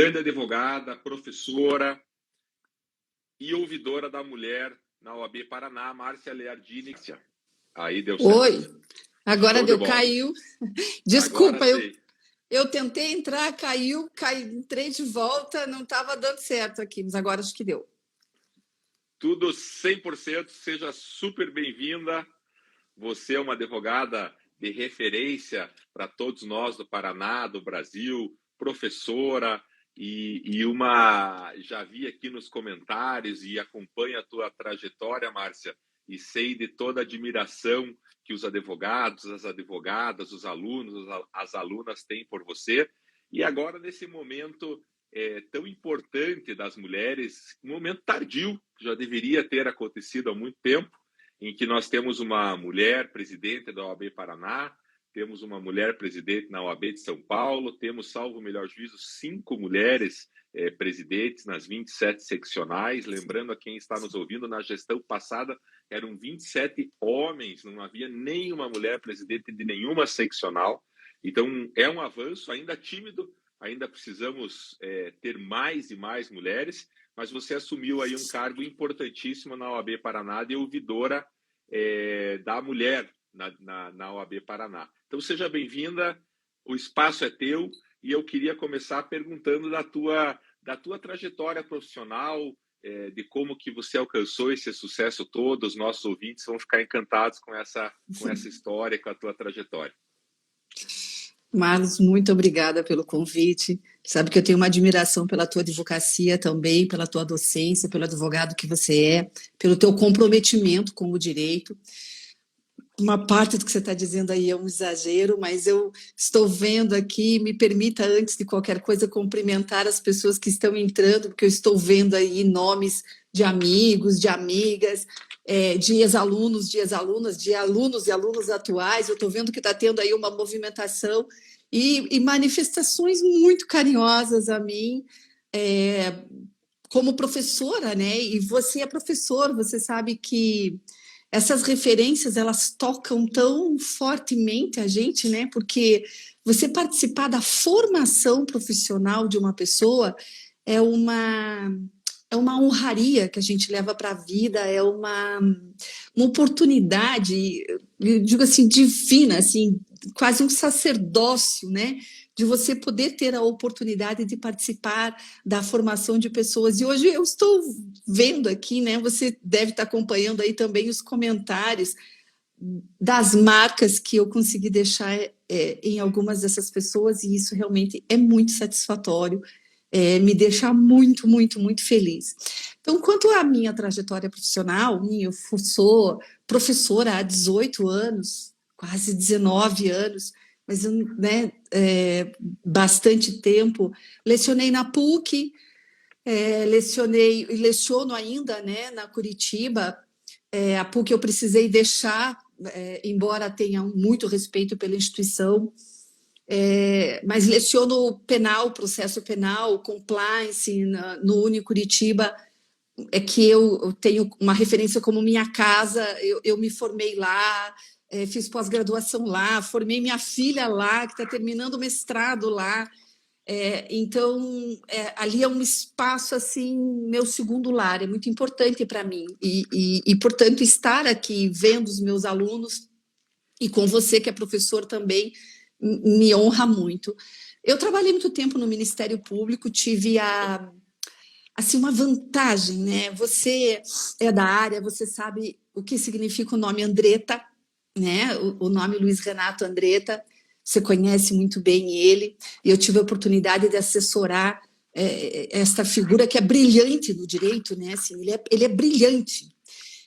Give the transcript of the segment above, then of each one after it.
grande advogada, professora e ouvidora da mulher na OAB Paraná, Márcia Leardini. Aí deu certo. Oi, agora deu, caiu. Desculpa, eu tentei entrar, caiu, entrei de volta, não estava dando certo aqui, mas agora acho que deu. Tudo 100%, seja super bem-vinda. Você é uma advogada de referência para todos nós do Paraná, do Brasil, professora e uma... Já vi aqui nos comentários e acompanho a tua trajetória, Márcia, e sei de toda a admiração que os advogados, as advogadas, os alunos, as alunas têm por você. E agora, nesse momento tão importante das mulheres, um momento tardio, que já deveria ter acontecido há muito tempo, em que nós temos uma mulher presidente da OAB Paraná, temos uma mulher presidente na OAB de São Paulo, temos, salvo o melhor juízo, 5 mulheres presidentes nas 27 seccionais. Lembrando a quem está nos ouvindo, na gestão passada eram 27 homens, não havia nenhuma mulher presidente de nenhuma seccional. Então, é um avanço, ainda tímido, ainda precisamos ter mais e mais mulheres, mas você assumiu aí um cargo importantíssimo na OAB Paraná de ouvidora da mulher na OAB Paraná. Então, seja bem-vinda, o espaço é teu, e eu queria começar perguntando da tua trajetória profissional, de como que você alcançou esse sucesso todo. Os nossos ouvintes vão ficar encantados com essa história, com a tua trajetória. Marlos, muito obrigada pelo convite. Sabe que eu tenho uma admiração pela tua advocacia também, pela tua docência, pelo advogado que você é, pelo teu comprometimento com o direito. Uma parte do que você está dizendo aí é um exagero, mas eu estou vendo aqui, me permita, antes de qualquer coisa, cumprimentar as pessoas que estão entrando, porque eu estou vendo aí nomes de amigos, de amigas, de ex-alunos, de ex-alunas, de alunos e alunas atuais. Eu estou vendo que está tendo aí uma movimentação e manifestações muito carinhosas a mim, como professora, né? E você é professor, você sabe que essas referências, elas tocam tão fortemente a gente, né? Porque você participar da formação profissional de uma pessoa é uma honraria que a gente leva para a vida, é uma oportunidade, eu digo assim, divina, assim, quase um sacerdócio, né? De você poder ter a oportunidade de participar da formação de pessoas. E hoje eu estou vendo aqui, né? Você deve estar acompanhando aí também os comentários das marcas que eu consegui deixar em algumas dessas pessoas, e isso realmente é muito satisfatório, me deixa muito, muito, muito feliz. Então, quanto à minha trajetória profissional, eu sou professora há 18 anos, quase 19 anos, mas bastante tempo. Lecionei na PUC, leciono ainda, né, na Curitiba. A PUC eu precisei deixar, embora tenha muito respeito pela instituição, mas leciono penal, processo penal, compliance no Uni Curitiba, que eu tenho uma referência como minha casa. Eu me formei lá, fiz pós-graduação lá, formei minha filha lá, que está terminando o mestrado lá. Então, ali é um espaço, assim, meu segundo lar, é muito importante para mim. E, portanto, estar aqui vendo os meus alunos, e com você, que é professor também, me honra muito. Eu trabalhei muito tempo no Ministério Público, tive assim, uma vantagem, né? Você é da área, você sabe o que significa o nome Andretta, né? O nome Luiz Renato Andretta, você conhece muito bem ele, e eu tive a oportunidade de assessorar esta figura que é brilhante no direito, né? Assim, ele é brilhante.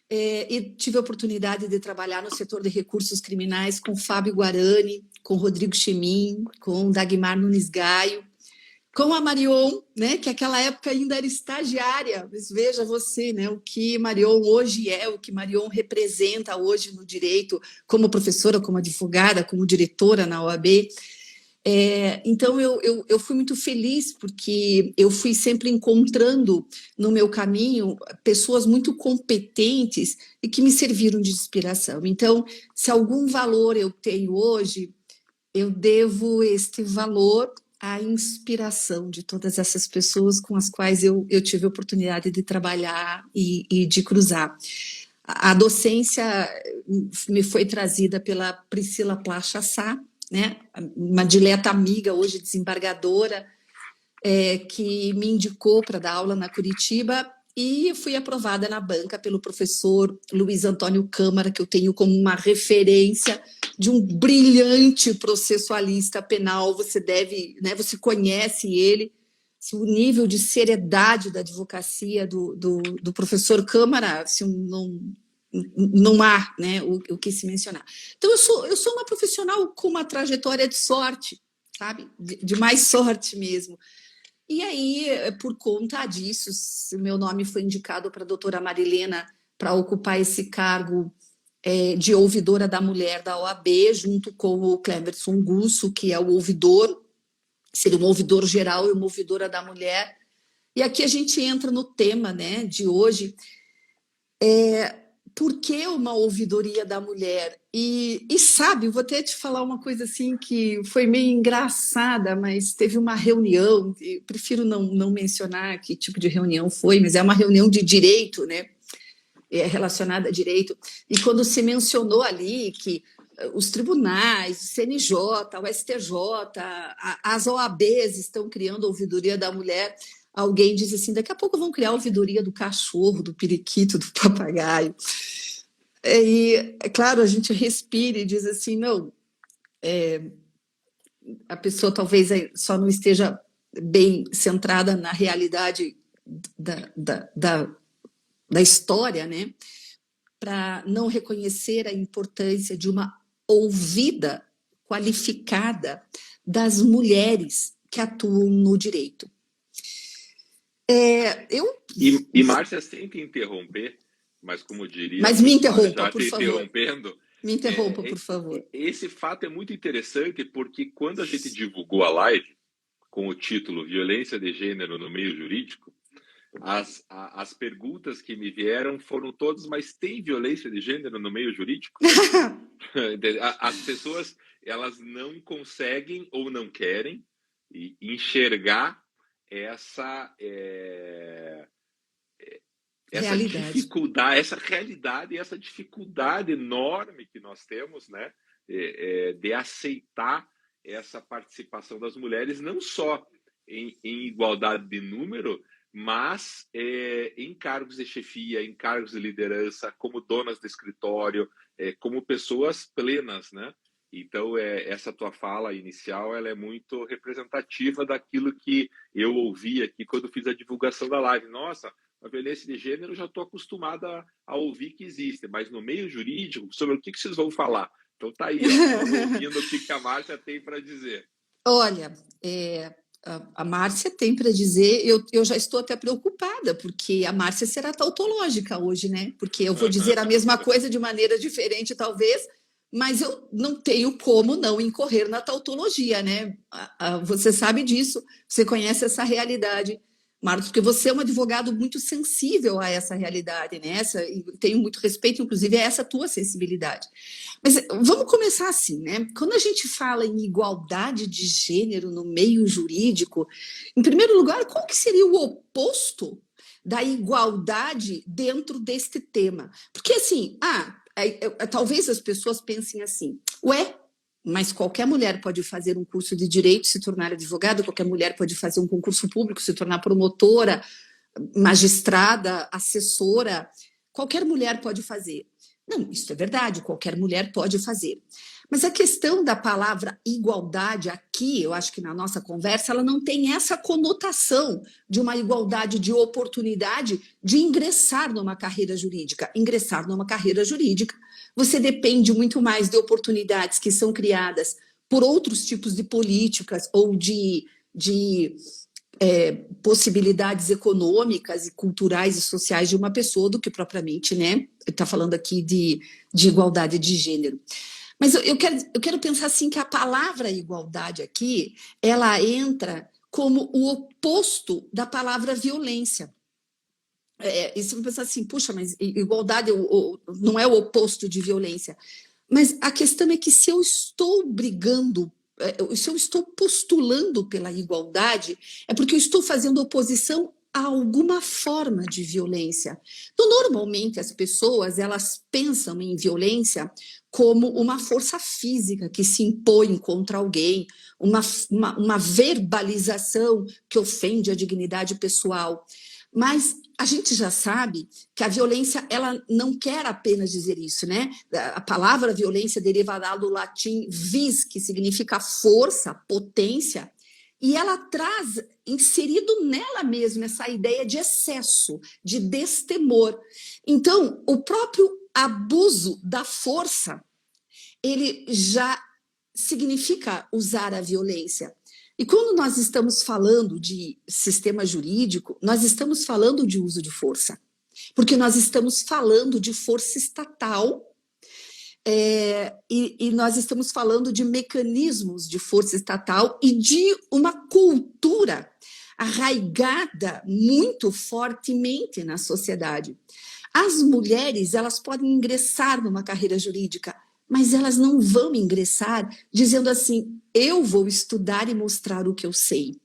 E tive a oportunidade de trabalhar no setor de recursos criminais com Fábio Guarani, com Rodrigo Chemin, com Dagmar Nunes Gaio, com a Marion, né, que naquela época ainda era estagiária. Mas veja você, né, o que Marion hoje é, o que Marion representa hoje no direito, como professora, como advogada, como diretora na OAB. Então, eu fui muito feliz, porque eu fui sempre encontrando no meu caminho pessoas muito competentes e que me serviram de inspiração. Então, se algum valor eu tenho hoje, eu devo este valor a inspiração de todas essas pessoas com as quais eu tive a oportunidade de trabalhar e de cruzar. A docência me foi trazida pela Priscila Placha Sá, né? Uma dileta amiga, hoje desembargadora, que me indicou para dar aula na Curitiba, e fui aprovada na banca pelo professor Luiz Antônio Câmara, que eu tenho como uma referência de um brilhante processualista penal. Você deve, né, você conhece ele, o nível de seriedade da advocacia do professor Câmara, assim, não há, né, o que se mencionar. Então, eu sou uma profissional com uma trajetória de sorte, sabe? De mais sorte mesmo. E aí, por conta disso, meu nome foi indicado para a doutora Marilena para ocupar esse cargo de ouvidora da mulher da OAB, junto com o Cleverson Gusso, que é o ouvidor, seria um ouvidor geral e uma ouvidora da mulher. E aqui a gente entra no tema, né, de hoje. Por que uma ouvidoria da mulher? E sabe, vou até te falar uma coisa assim que foi meio engraçada, mas teve uma reunião, prefiro não mencionar que tipo de reunião foi, mas é uma reunião de direito, né? Relacionada a direito, e quando se mencionou ali que os tribunais, o CNJ, o STJ, as OABs estão criando a ouvidoria da mulher, alguém diz assim, daqui a pouco vão criar a ouvidoria do cachorro, do periquito, do papagaio. E, é claro, a gente respira e diz assim, não, a pessoa talvez só não esteja bem centrada na realidade da história, né? Para não reconhecer a importância de uma ouvida qualificada das mulheres que atuam no direito. E Márcia, sem te interromper, mas como diria... Mas me interrompa, já por te favor. Interrompendo... Me interrompa, por favor. Esse fato é muito interessante porque quando a gente divulgou a live com o título Violência de Gênero no Meio Jurídico, as perguntas que me vieram foram todas, mas tem violência de gênero no meio jurídico? As pessoas, elas não conseguem ou não querem enxergar essa dificuldade, essa realidade e essa dificuldade enorme que nós temos, né, de aceitar essa participação das mulheres, não só em igualdade de número, mas em cargos de chefia, em cargos de liderança, como donas de escritório, como pessoas plenas, né? Então, essa tua fala inicial, ela é muito representativa daquilo que eu ouvi aqui quando fiz a divulgação da live. Nossa, a violência de gênero eu já estou acostumada a ouvir que existe, mas no meio jurídico, sobre o que vocês vão falar? Então tá aí, ó, ouvindo o que a Márcia tem para dizer. Olha, a Márcia tem para dizer, eu já estou até preocupada, porque a Márcia será tautológica hoje, né? Porque eu vou dizer a mesma coisa de maneira diferente, talvez, mas eu não tenho como não incorrer na tautologia, né? Você sabe disso, você conhece essa realidade, Marcos, porque você é um advogado muito sensível a essa realidade, né? E tenho muito respeito, inclusive, a essa tua sensibilidade. Mas vamos começar assim, né? Quando a gente fala em igualdade de gênero no meio jurídico, em primeiro lugar, qual que seria o oposto da igualdade dentro deste tema? Porque assim, talvez as pessoas pensem assim, mas qualquer mulher pode fazer um curso de direito, se tornar advogada, qualquer mulher pode fazer um concurso público, se tornar promotora, magistrada, assessora, qualquer mulher pode fazer. Não, isso é verdade, qualquer mulher pode fazer. Mas a questão da palavra igualdade aqui, eu acho que na nossa conversa, ela não tem essa conotação de uma igualdade de oportunidade de ingressar numa carreira jurídica. Ingressar numa carreira jurídica, você depende muito mais de oportunidades que são criadas por outros tipos de políticas ou de possibilidades econômicas e culturais e sociais de uma pessoa do que propriamente, né? Está falando aqui de igualdade de gênero. Mas eu quero pensar assim que a palavra igualdade aqui, ela entra como o oposto da palavra violência. E você vai pensar assim, puxa, mas igualdade não é o oposto de violência. Mas a questão é que se eu estou brigando se eu estou postulando pela igualdade, é porque eu estou fazendo oposição a alguma forma de violência. Então, normalmente, as pessoas elas pensam em violência como uma força física que se impõe contra alguém, uma verbalização que ofende a dignidade pessoal. Mas a gente já sabe que a violência ela não quer apenas dizer isso, né? A palavra violência deriva do latim vis, que significa força, potência, e ela traz inserido nela mesma essa ideia de excesso, de destemor. Então, o próprio abuso da força, ele já significa usar a violência. E quando nós estamos falando de sistema jurídico, nós estamos falando de uso de força, porque nós estamos falando de força estatal e nós estamos falando de mecanismos de força estatal e de uma cultura arraigada muito fortemente na sociedade. As mulheres, elas podem ingressar numa carreira jurídica, mas elas não vão ingressar dizendo assim, eu vou estudar e mostrar o que eu sei.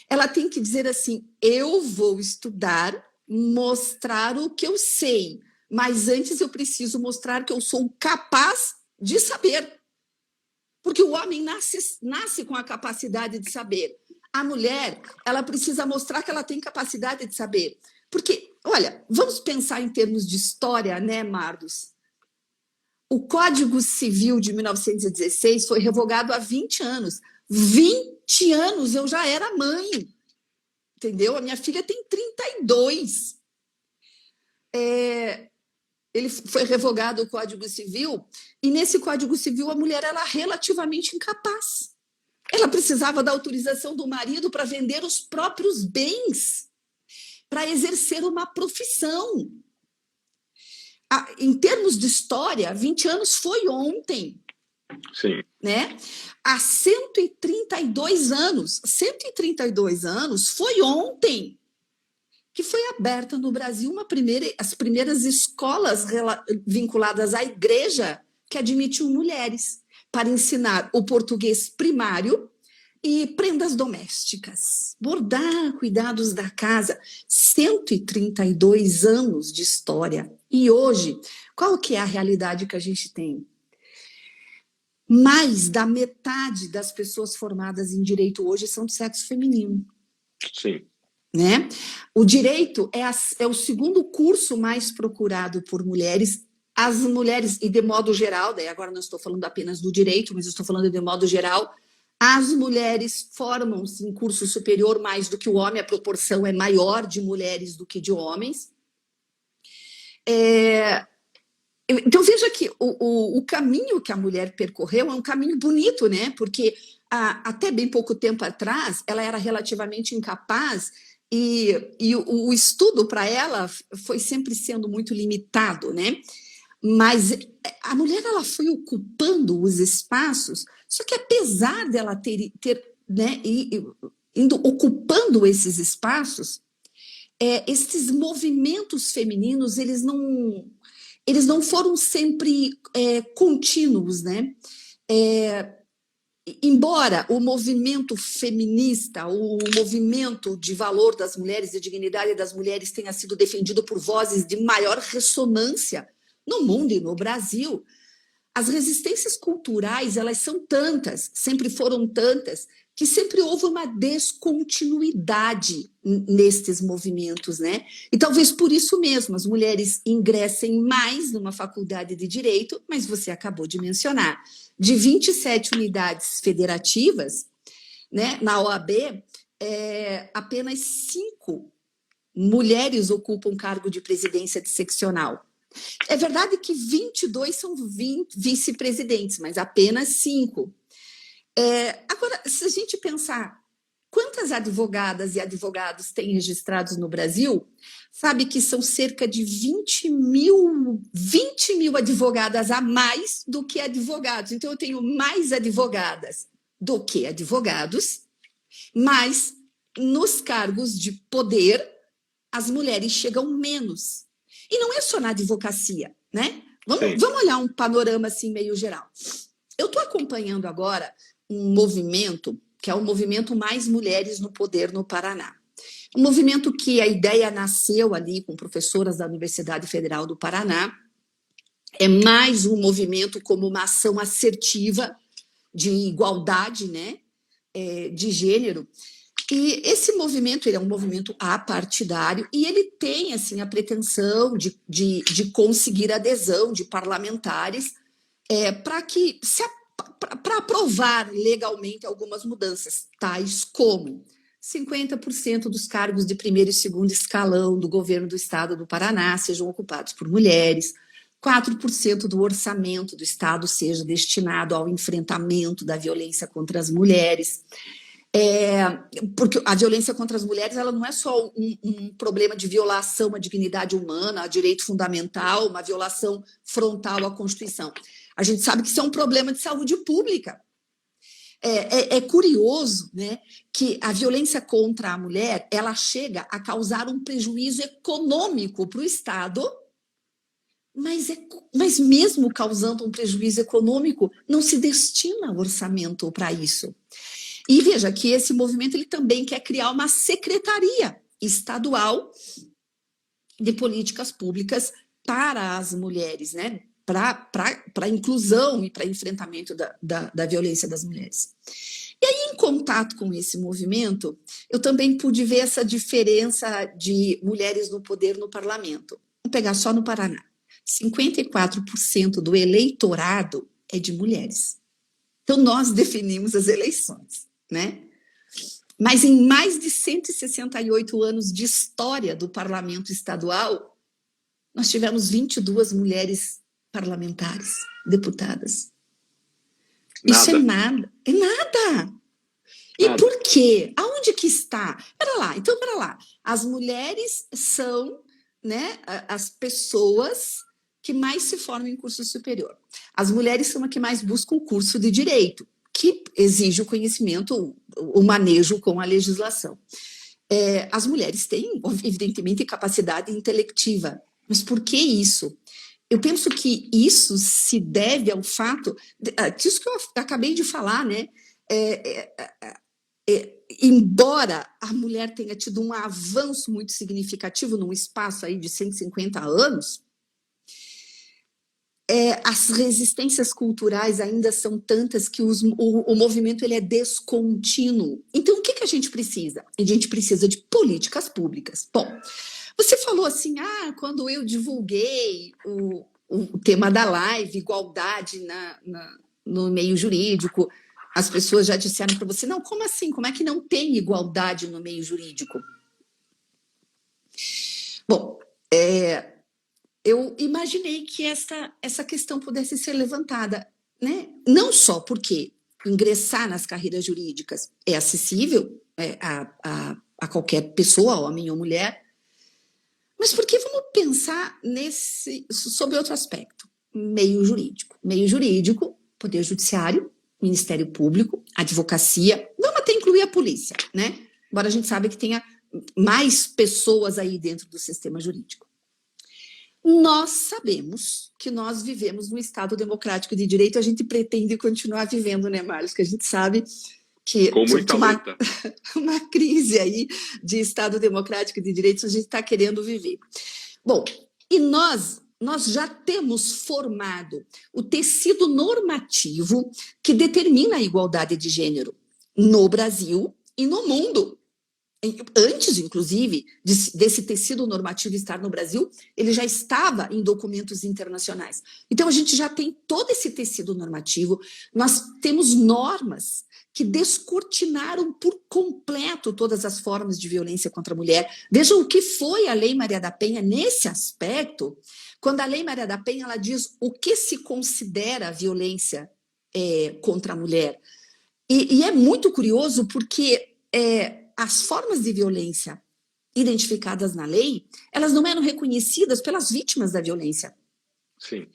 Ela tem que dizer assim, eu vou estudar, mostrar o que eu sei, mas antes eu preciso mostrar que eu sou capaz de saber. Porque o homem nasce com a capacidade de saber. A mulher, ela precisa mostrar que ela tem capacidade de saber. Porque, olha, vamos pensar em termos de história, né, Marlos? O Código Civil de 1916 foi revogado há 20 anos. 20 anos eu já era mãe, entendeu? A minha filha tem 32. Ele foi revogado o Código Civil, e nesse Código Civil a mulher era relativamente incapaz. Ela precisava da autorização do marido para vender os próprios bens, para exercer uma profissão. Em termos de história, 20 anos foi ontem. Sim. Né? Há 132 anos foi ontem que foi aberta no Brasil as primeiras escolas vinculadas à igreja que admitiam mulheres para ensinar o português primário e prendas domésticas, bordar, cuidados da casa. 132 anos de história. E hoje, qual que é a realidade que a gente tem? Mais da metade das pessoas formadas em direito hoje são do sexo feminino. Sim. Né? O direito é o segundo curso mais procurado por mulheres. As mulheres, e de modo geral, daí agora não estou falando apenas do direito, mas estou falando de modo geral, as mulheres formam-se em curso superior mais do que o homem, a proporção é maior de mulheres do que de homens. Então, veja que o caminho que a mulher percorreu é um caminho bonito, né? Porque até bem pouco tempo atrás, ela era relativamente incapaz e o estudo para ela foi sempre sendo muito limitado, né? Mas a mulher ela foi ocupando os espaços, só que apesar dela ter né, indo ocupando esses espaços, esses movimentos femininos eles não foram sempre contínuos, né? Embora o movimento feminista, o movimento de valor das mulheres e dignidade das mulheres tenha sido defendido por vozes de maior ressonância no mundo e no Brasil, as resistências culturais elas são tantas, sempre foram tantas, que sempre houve uma descontinuidade nestes movimentos, né? E talvez por isso mesmo as mulheres ingressem mais numa faculdade de direito, mas você acabou de mencionar, de 27 unidades federativas, né, na OAB, apenas 5 mulheres ocupam cargo de presidência de seccional. É verdade que 22 são vice-presidentes, mas apenas 5. Agora, se a gente pensar quantas advogadas e advogados tem registrados no Brasil, sabe que são cerca de 20 mil advogadas a mais do que advogados. Então, eu tenho mais advogadas do que advogados, mas nos cargos de poder, as mulheres chegam menos. E não é só na advocacia, né? Vamos olhar um panorama assim meio geral. Eu estou acompanhando agora um movimento que é o movimento Mais Mulheres no Poder no Paraná. Um movimento que a ideia nasceu ali com professoras da Universidade Federal do Paraná. É mais um movimento como uma ação assertiva de igualdade, né, de gênero. E esse movimento, ele é um movimento apartidário e ele tem assim a pretensão de conseguir adesão de parlamentares para aprovar legalmente algumas mudanças, tais como 50% dos cargos de primeiro e segundo escalão do governo do estado do Paraná sejam ocupados por mulheres, 4% do orçamento do estado seja destinado ao enfrentamento da violência contra as mulheres. Porque a violência contra as mulheres ela não é só um problema de violação à dignidade humana, a direito fundamental, uma violação frontal à Constituição. A gente sabe que isso é um problema de saúde pública. É curioso, né, que a violência contra a mulher ela chega a causar um prejuízo econômico para o Estado, mas mesmo causando um prejuízo econômico, não se destina orçamento para isso. E veja que esse movimento ele também quer criar uma secretaria estadual de políticas públicas para as mulheres, né? Para a inclusão e para enfrentamento da violência das mulheres. E aí, em contato com esse movimento, eu também pude ver essa diferença de mulheres no poder no parlamento. Vamos pegar só no Paraná. 54% do eleitorado é de mulheres. Então, nós definimos as eleições, né? Mas em mais de 168 anos de história do parlamento estadual, nós tivemos 22 mulheres parlamentares, deputadas. Nada. Isso é nada. É nada. E Nada. por quê? Aonde que está? Pera lá. As mulheres são, né, as pessoas que mais se formam em curso superior. As mulheres são as que mais buscam o curso de direito, que exige o conhecimento, o manejo com a legislação. As mulheres têm, evidentemente, capacidade intelectiva. Mas por que isso? Eu penso que isso se deve ao fato disso que eu acabei de falar, né? Embora a mulher tenha tido um avanço muito significativo num espaço aí de 150 anos, as resistências culturais ainda são tantas que o movimento ele é descontínuo. Então, o que a gente precisa? A gente precisa de políticas públicas. Bom, você falou assim, quando eu divulguei o tema da live, igualdade no meio jurídico, as pessoas já disseram para você, não, como assim? Como é que não tem igualdade no meio jurídico? Bom, eu imaginei que essa questão pudesse ser levantada, né? Não só porque ingressar nas carreiras jurídicas é acessível a qualquer pessoa, homem ou mulher, mas porque vamos pensar sobre outro aspecto, meio jurídico. Meio jurídico, Poder Judiciário, Ministério Público, Advocacia, vamos até incluir a polícia, né? Embora a gente saiba que tenha mais pessoas aí dentro do sistema jurídico. Nós sabemos que nós vivemos num Estado democrático de direito, a gente pretende continuar vivendo, né, Marlos? Que a gente sabe que com muita luta. uma crise aí de Estado democrático de direito a gente está querendo viver. Bom, e nós já temos formado o tecido normativo que determina a igualdade de gênero no Brasil e no mundo. Antes, inclusive, desse tecido normativo estar no Brasil, ele já estava em documentos internacionais. Então, a gente já tem todo esse tecido normativo, nós temos normas que descortinaram por completo todas as formas de violência contra a mulher. Vejam o que foi a Lei Maria da Penha nesse aspecto, quando a Lei Maria da Penha ela diz o que se considera violência contra a mulher. E é muito curioso porque as formas de violência identificadas na lei, elas não eram reconhecidas pelas vítimas da violência. Sim.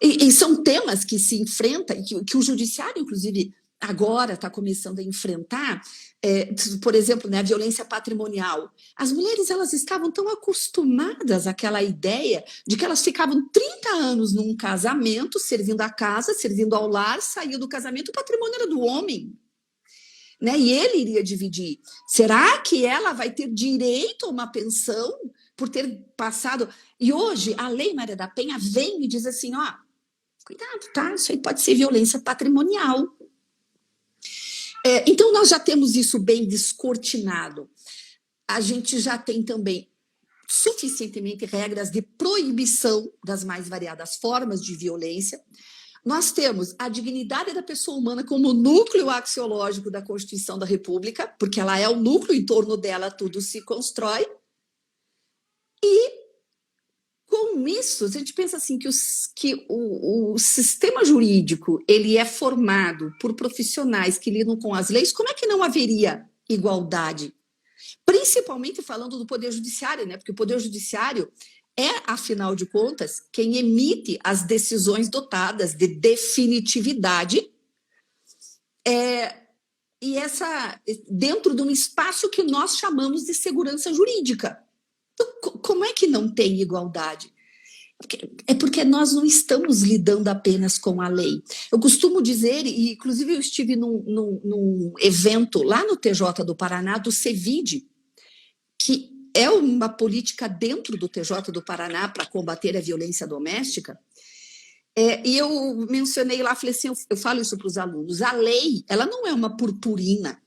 E são temas que se enfrentam, que o judiciário, inclusive, agora está começando a enfrentar, por exemplo, né, a violência patrimonial. As mulheres elas estavam tão acostumadas àquela ideia de que elas ficavam 30 anos num casamento, servindo a casa, servindo ao lar, saiu do casamento, o patrimônio era do homem. Né? E ele iria dividir. Será que ela vai ter direito a uma pensão por ter passado? E hoje a Lei Maria da Penha vem e diz assim, ó, cuidado, tá? Isso aí pode ser violência patrimonial. Então nós já temos isso bem descortinado. A gente já tem também suficientemente regras de proibição das mais variadas formas de violência. Nós temos a dignidade da pessoa humana como núcleo axiológico da Constituição da República, porque ela é o núcleo, em torno dela tudo se constrói. E, com isso, a gente pensa assim que o sistema jurídico ele é formado por profissionais que lidam com as leis, como é que não haveria igualdade? Principalmente falando do Poder Judiciário, né? Porque o Poder Judiciário afinal de contas, quem emite as decisões dotadas de definitividade e dentro de um espaço que nós chamamos de segurança jurídica. Então, como é que não tem igualdade? Porque nós não estamos lidando apenas com a lei. Eu costumo dizer, e inclusive eu estive num evento lá no TJ do Paraná, do CEVID, que é uma política dentro do TJ do Paraná para combater a violência doméstica. E eu mencionei lá, falei assim, eu falo isso para os alunos, a lei, ela não é uma purpurina,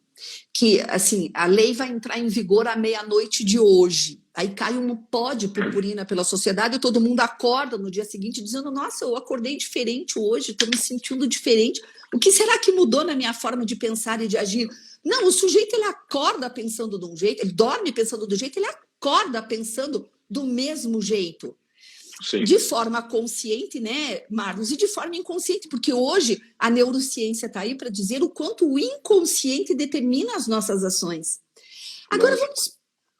que assim, a lei vai entrar em vigor à meia-noite de hoje, aí cai um pó de purpurina pela sociedade e todo mundo acorda no dia seguinte dizendo, nossa, eu acordei diferente hoje, estou me sentindo diferente, o que será que mudou na minha forma de pensar e de agir? Não, o sujeito ele acorda pensando de um jeito, ele dorme pensando do jeito, ele acorda pensando do mesmo jeito. Sim. De forma consciente, né, Marlos, e de forma inconsciente, porque hoje a neurociência está aí para dizer o quanto o inconsciente determina as nossas ações. Agora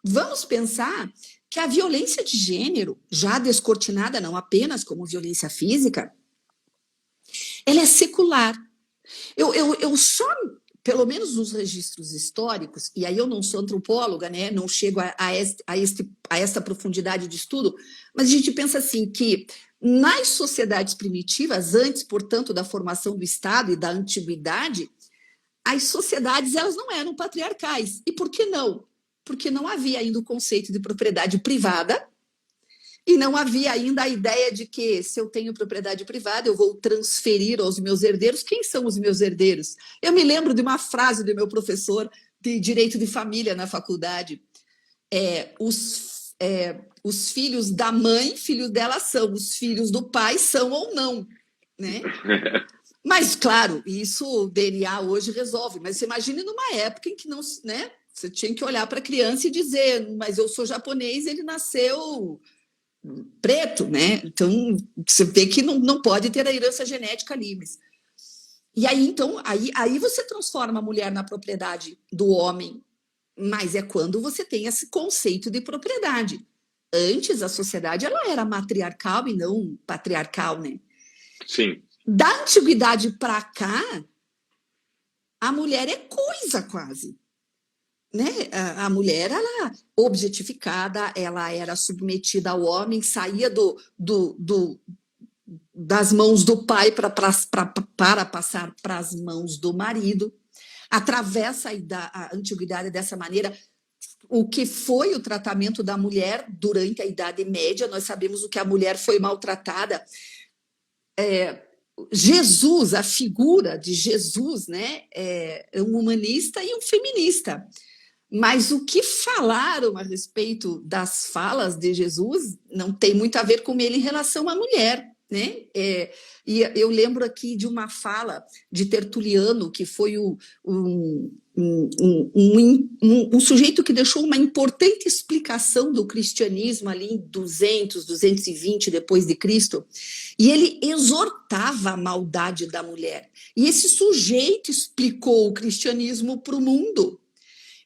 vamos pensar que a violência de gênero, já descortinada não apenas como violência física, ela é secular. Eu só, pelo menos nos registros históricos, e aí eu não sou antropóloga, né, não chego a esta profundidade de estudo, mas a gente pensa assim que nas sociedades primitivas, antes, portanto, da formação do Estado e da antiguidade, as sociedades elas não eram patriarcais. E por que não? Porque não havia ainda o conceito de propriedade privada e não havia ainda a ideia de que se eu tenho propriedade privada, eu vou transferir aos meus herdeiros. Quem são os meus herdeiros? Eu me lembro de uma frase do meu professor de Direito de Família na faculdade. Os filhos da mãe, filhos dela são. Os filhos do pai são ou não. Né? Mas, claro, isso o DNA hoje resolve. Mas você imagine numa época em que não, né, você tinha que olhar para a criança e dizer, mas eu sou japonês, ele nasceu preto, né? Então, você vê que não pode ter a herança genética livre. E aí, então, aí você transforma a mulher na propriedade do homem, mas é quando você tem esse conceito de propriedade. Antes, a sociedade ela era matriarcal e não patriarcal, né? Sim. Da antiguidade para cá, a mulher é coisa quase. Né? A mulher, ela objetificada, ela era submetida ao homem, saía das mãos do pai para passar para as mãos do marido, atravessa a antiguidade dessa maneira. O que foi o tratamento da mulher durante a Idade Média, nós sabemos o que a mulher foi maltratada. Jesus, a figura de Jesus, né, é um humanista e um feminista. Mas o que falaram a respeito das falas de Jesus não tem muito a ver com ele em relação à mulher, né? E eu lembro aqui de uma fala de Tertuliano, que foi um sujeito que deixou uma importante explicação do cristianismo ali em 200, 220 depois de Cristo, e ele exortava a maldade da mulher. E esse sujeito explicou o cristianismo para o mundo.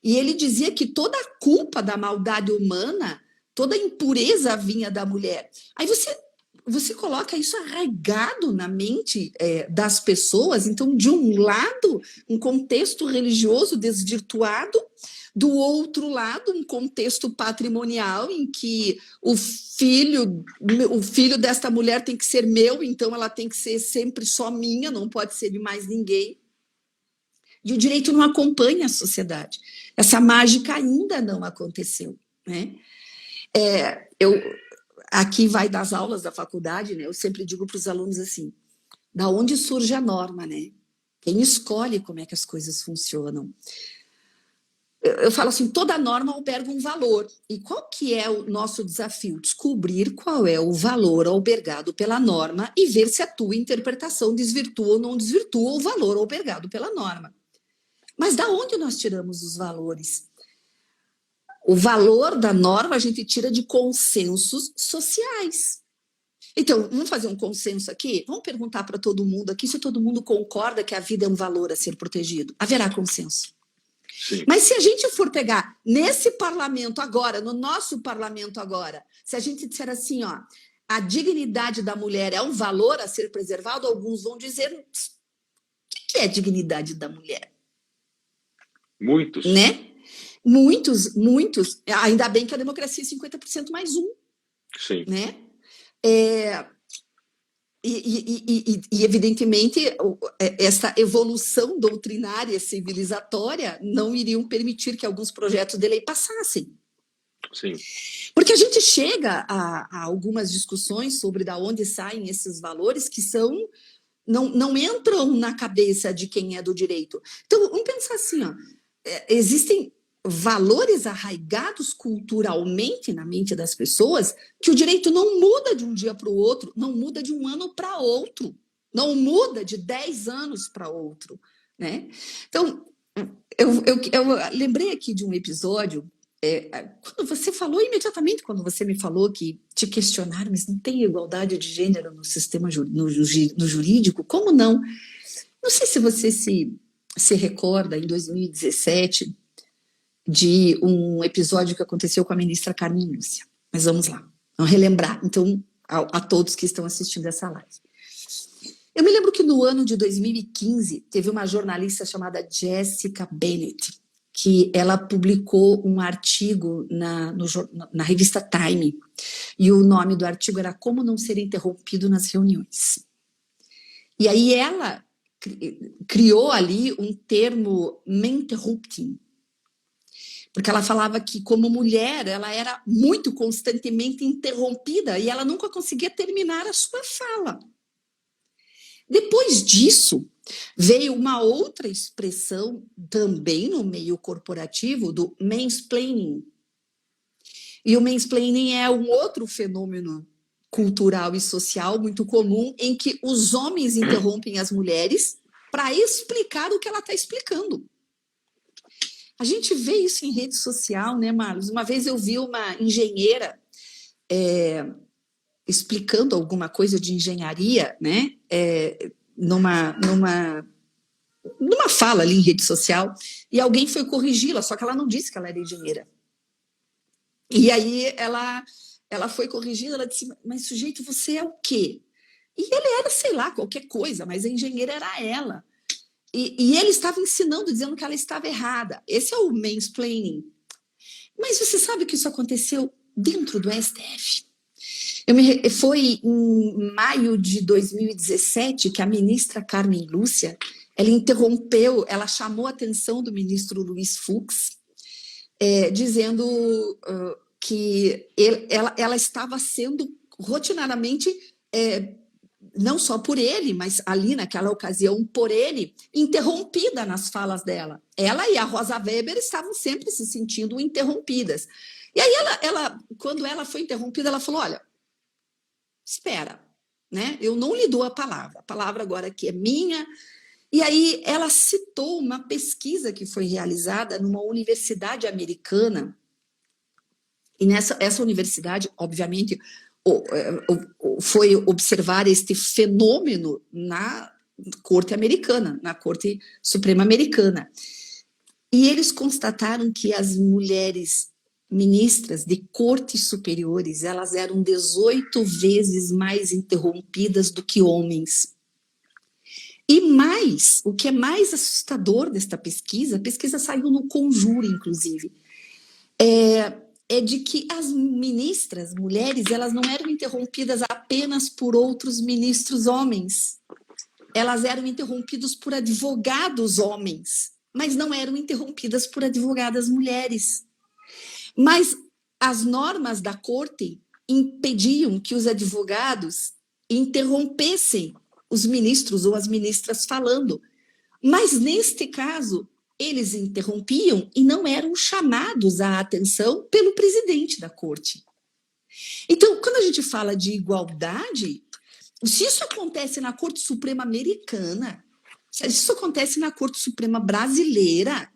E ele dizia que toda a culpa da maldade humana, toda a impureza vinha da mulher. Aí você você coloca isso arraigado na mente das pessoas. Então, de um lado, um contexto religioso desvirtuado, do outro lado, um contexto patrimonial em que o filho desta mulher tem que ser meu, então ela tem que ser sempre só minha, não pode ser de mais ninguém. E o direito não acompanha a sociedade. Essa mágica ainda não aconteceu, né? Aqui vai das aulas da faculdade, né? Eu sempre digo para os alunos assim, da onde surge a norma, né? Quem escolhe como é que as coisas funcionam? Eu falo assim, toda norma alberga um valor. E qual que é o nosso desafio? Descobrir qual é o valor albergado pela norma e ver se a tua interpretação desvirtua ou não desvirtua o valor albergado pela norma. Mas da onde nós tiramos os valores? O valor da norma a gente tira de consensos sociais. Então, vamos fazer um consenso aqui? Vamos perguntar para todo mundo aqui se todo mundo concorda que a vida é um valor a ser protegido. Haverá consenso. Sim. Mas se a gente for pegar nesse parlamento agora, no nosso parlamento agora, se a gente disser assim, ó, a dignidade da mulher é um valor a ser preservado, alguns vão dizer, o que é a dignidade da mulher? Muitos. Né? Muitos. Ainda bem que a democracia é 50% mais um. Sim. Né? E, evidentemente, essa evolução doutrinária civilizatória não iriam permitir que alguns projetos de lei passassem. Sim. Porque a gente chega a algumas discussões sobre de onde saem esses valores que não entram na cabeça de quem é do direito. Então, vamos pensar assim, ó, existem valores arraigados culturalmente na mente das pessoas que o direito não muda de um dia para o outro, não muda de um ano para outro, não muda de 10 anos para outro, né? Então, eu lembrei aqui de um episódio, quando você falou, imediatamente quando você me falou que te questionaram, mas não tem igualdade de gênero no sistema no jurídico, como não? Não sei se você se recorda, em 2017, de um episódio que aconteceu com a ministra Carmen Lúcia. Mas vamos lá, vamos relembrar, então, a todos que estão assistindo essa live. Eu me lembro que no ano de 2015, teve uma jornalista chamada Jessica Bennett, que ela publicou um artigo na revista Time, e o nome do artigo era Como Não Ser Interrompido nas Reuniões. E aí ela criou ali um termo interrupting, porque ela falava que, como mulher, ela era muito constantemente interrompida e ela nunca conseguia terminar a sua fala. Depois disso, veio uma outra expressão, também no meio corporativo, do mansplaining. E o mansplaining é um outro fenômeno cultural e social muito comum, em que os homens interrompem as mulheres para explicar o que ela está explicando. A gente vê isso em rede social, né, Marlos? Uma vez eu vi uma engenheira explicando alguma coisa de engenharia, né, numa fala ali em rede social, e alguém foi corrigi-la, só que ela não disse que ela era engenheira. E aí ela foi corrigida, ela disse, mas sujeito, você é o quê? E ele era, sei lá, qualquer coisa, mas a engenheira era ela. E ele estava ensinando, dizendo que ela estava errada. Esse é o mansplaining. Mas você sabe que isso aconteceu dentro do STF? Foi em maio de 2017 que a ministra Carmen Lúcia, ela interrompeu, ela chamou a atenção do ministro Luiz Fux, dizendo que ela estava sendo rotineiramente, não só por ele, mas ali naquela ocasião por ele, interrompida nas falas dela. Ela e a Rosa Weber estavam sempre se sentindo interrompidas. E aí quando ela foi interrompida, ela falou, olha, espera, né? Eu não lhe dou a palavra agora aqui é minha. E aí ela citou uma pesquisa que foi realizada numa universidade americana, e essa universidade, obviamente, foi observar este fenômeno na Corte Americana, na Corte Suprema Americana. E eles constataram que as mulheres ministras de cortes superiores, elas eram 18 vezes mais interrompidas do que homens. E mais, o que é mais assustador desta pesquisa, a pesquisa saiu no Conjuro, inclusive, é de que as ministras, mulheres, elas não eram interrompidas apenas por outros ministros homens. Elas eram interrompidas por advogados homens, mas não eram interrompidas por advogadas mulheres. Mas as normas da corte impediam que os advogados interrompessem os ministros ou as ministras falando. Mas, neste caso, eles interrompiam e não eram chamados à atenção pelo presidente da corte. Então, quando a gente fala de igualdade, se isso acontece na Corte Suprema Americana, se isso acontece na Corte Suprema Brasileira,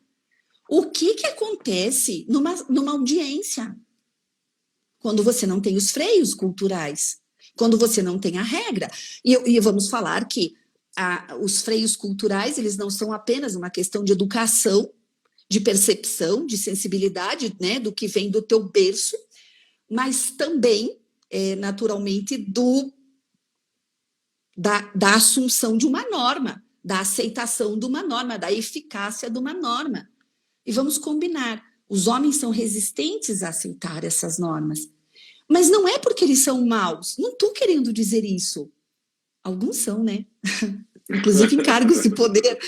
o que acontece numa audiência? Quando você não tem os freios culturais, quando você não tem a regra. E vamos falar que os freios culturais, eles não são apenas uma questão de educação, de percepção, de sensibilidade, né, do que vem do teu berço, mas também, naturalmente, da assunção de uma norma, da aceitação de uma norma, da eficácia de uma norma. E vamos combinar, os homens são resistentes a aceitar essas normas. Mas não é porque eles são maus, não estou querendo dizer isso. Alguns são, né? Inclusive em cargos de poder.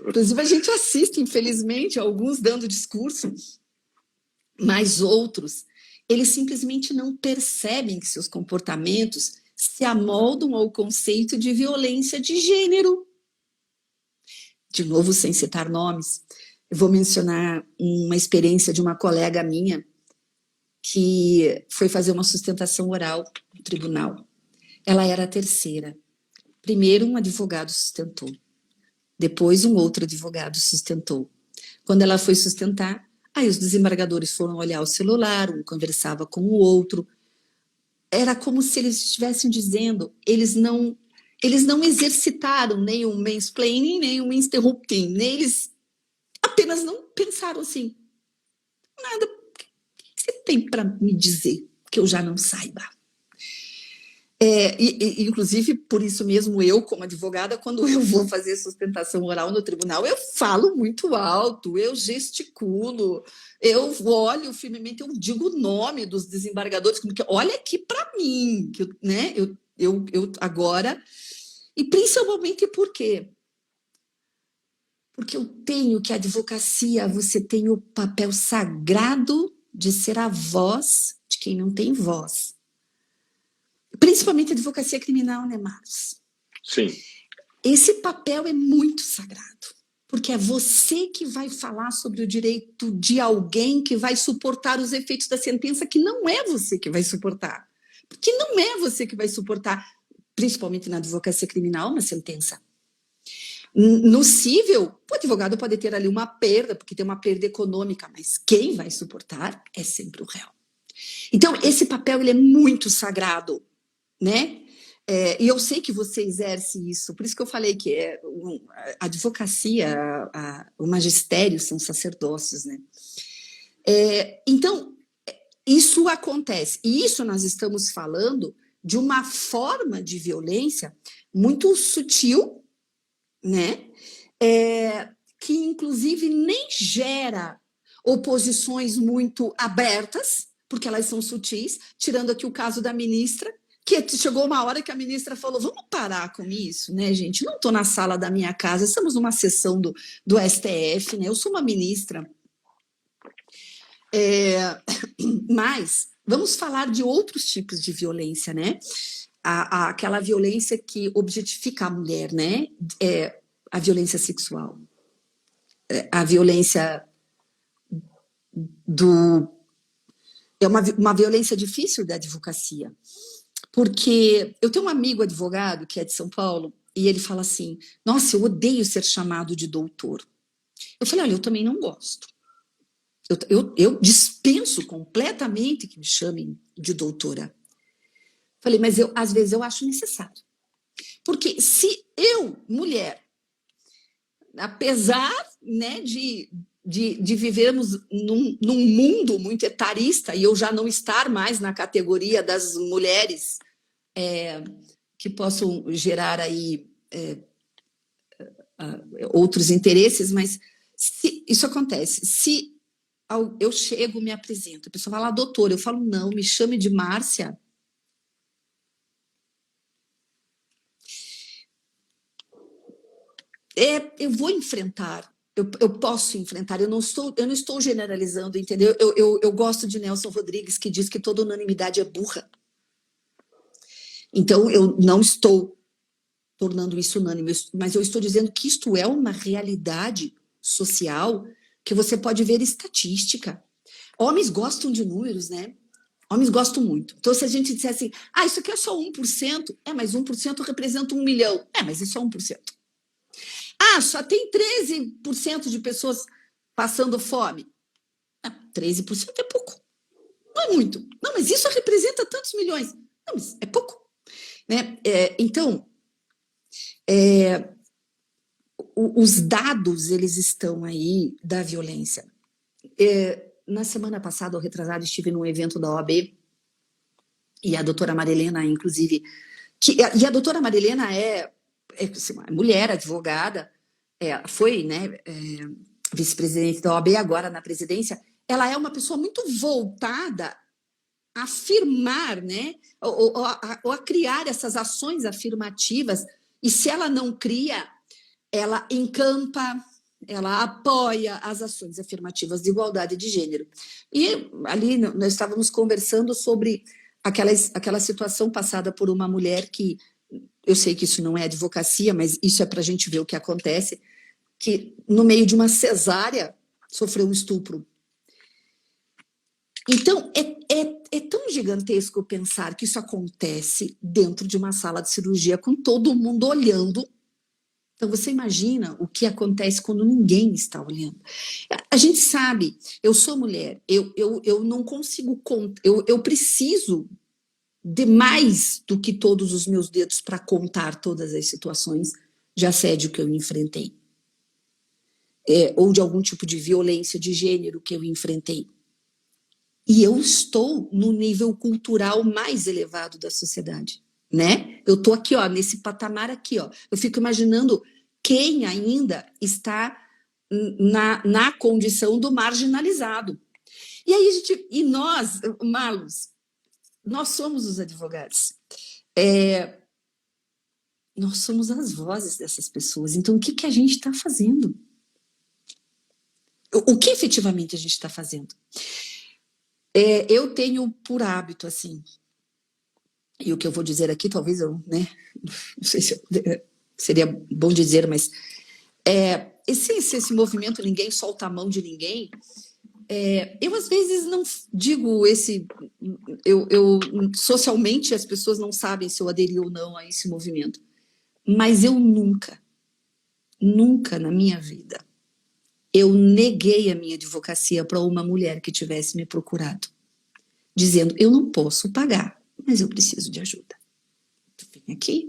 Inclusive a gente assiste, infelizmente, alguns dando discurso, mas outros, eles simplesmente não percebem que seus comportamentos se amoldam ao conceito de violência de gênero. De novo, sem citar nomes, eu vou mencionar uma experiência de uma colega minha que foi fazer uma sustentação oral no tribunal. Ela era a terceira. Primeiro um advogado sustentou, depois um outro advogado sustentou. Quando ela foi sustentar, aí os desembargadores foram olhar o celular, um conversava com o outro. Era como se eles estivessem dizendo, eles não exercitaram nem o mansplaining, nem o interrupting, nem eles apenas não pensaram assim, nada, o que você tem para me dizer que eu já não saiba? Inclusive, por isso mesmo, eu, como advogada, quando eu vou fazer sustentação oral no tribunal, eu falo muito alto, eu gesticulo, eu olho firmemente, eu digo o nome dos desembargadores, como que olha aqui para mim, que, né, eu agora, e principalmente por quê? Porque eu tenho que a advocacia, você tem o papel sagrado de ser a voz de quem não tem voz. Principalmente a advocacia criminal, né, Marcos? Sim. Esse papel é muito sagrado, porque é você que vai falar sobre o direito de alguém que vai suportar os efeitos da sentença, que não é você que vai suportar. Porque não é você que vai suportar, principalmente na advocacia criminal, uma sentença. No cível, o advogado pode ter ali uma perda, porque tem uma perda econômica, mas quem vai suportar é sempre o réu. Então, esse papel ele é muito sagrado, né? E eu sei que você exerce isso, por isso que eu falei que a advocacia, o magistério são sacerdócios, né? Então, isso acontece, e isso nós estamos falando de uma forma de violência muito sutil, né? Que inclusive nem gera oposições muito abertas, porque elas são sutis, tirando aqui o caso da ministra, que chegou uma hora que a ministra falou, vamos parar com isso, né, gente? Não estou na sala da minha casa, estamos numa sessão do STF, né? Eu sou uma ministra. Mas vamos falar de outros tipos de violência, né? Aquela violência que objetifica a mulher, né? A violência sexual, a violência é uma violência difícil da advocacia, porque eu tenho um amigo advogado que é de São Paulo e ele fala assim, nossa, eu odeio ser chamado de doutor. Eu falei, olha, eu também não gosto. Eu dispenso completamente que me chamem de doutora. Falei, mas às vezes eu acho necessário. Porque se eu, mulher, apesar, né, de vivermos num mundo muito etarista e eu já não estar mais na categoria das mulheres que possam gerar aí outros interesses, mas se isso acontece, se eu chego, me apresento, a pessoa fala, doutora, eu falo, não, me chame de Márcia. Eu vou enfrentar, eu posso enfrentar, eu não estou generalizando, entendeu? Eu gosto de Nelson Rodrigues, que diz que toda unanimidade é burra. Então, eu não estou tornando isso unânime, mas eu estou dizendo que isto é uma realidade social que você pode ver estatística. Homens gostam de números, né? Homens gostam muito. Então, se a gente disser assim, isso aqui é só 1%, mas 1% representa 1 milhão. Mas isso é 1%. Só tem 13% de pessoas passando fome. 13% é pouco. Não é muito. Não, mas isso representa tantos milhões. Não, mas é pouco. Né? Então, os dados, eles estão aí da violência. Na semana passada, ou retrasada, estive num evento da OAB e a doutora Marilena, inclusive, e a doutora Marilena é mulher, advogada, foi, né, vice-presidente da OAB, agora na presidência. Ela é uma pessoa muito voltada a afirmar, né, ou a criar essas ações afirmativas, e se ela não cria, ela encampa, ela apoia as ações afirmativas de igualdade de gênero. E ali nós estávamos conversando sobre aquela situação passada por uma mulher que, eu sei que isso não é advocacia, mas isso é para a gente ver o que acontece, que no meio de uma cesárea sofreu um estupro. Então, é tão gigantesco pensar que isso acontece dentro de uma sala de cirurgia com todo mundo olhando. Então, você imagina o que acontece quando ninguém está olhando. A gente sabe, eu sou mulher, eu não consigo contar, eu preciso de mais do que todos os meus dedos para contar todas as situações de assédio que eu enfrentei. Ou de algum tipo de violência de gênero que eu enfrentei. E eu estou no nível cultural mais elevado da sociedade, né? Eu estou aqui, ó, nesse patamar aqui, ó. Eu fico imaginando quem ainda está na condição do marginalizado. E aí, nós, Marlos, nós somos os advogados. Nós somos as vozes dessas pessoas. Então, o que a gente está fazendo? O que efetivamente a gente está fazendo? Eu tenho por hábito, assim, e o que eu vou dizer aqui, talvez eu, né, não sei se seria bom dizer, mas esse movimento ninguém solta a mão de ninguém, eu às vezes não digo socialmente as pessoas não sabem se eu aderi ou não a esse movimento, mas eu nunca na minha vida eu neguei a minha advocacia para uma mulher que tivesse me procurado, dizendo, eu não posso pagar, mas eu preciso de ajuda. Vem aqui.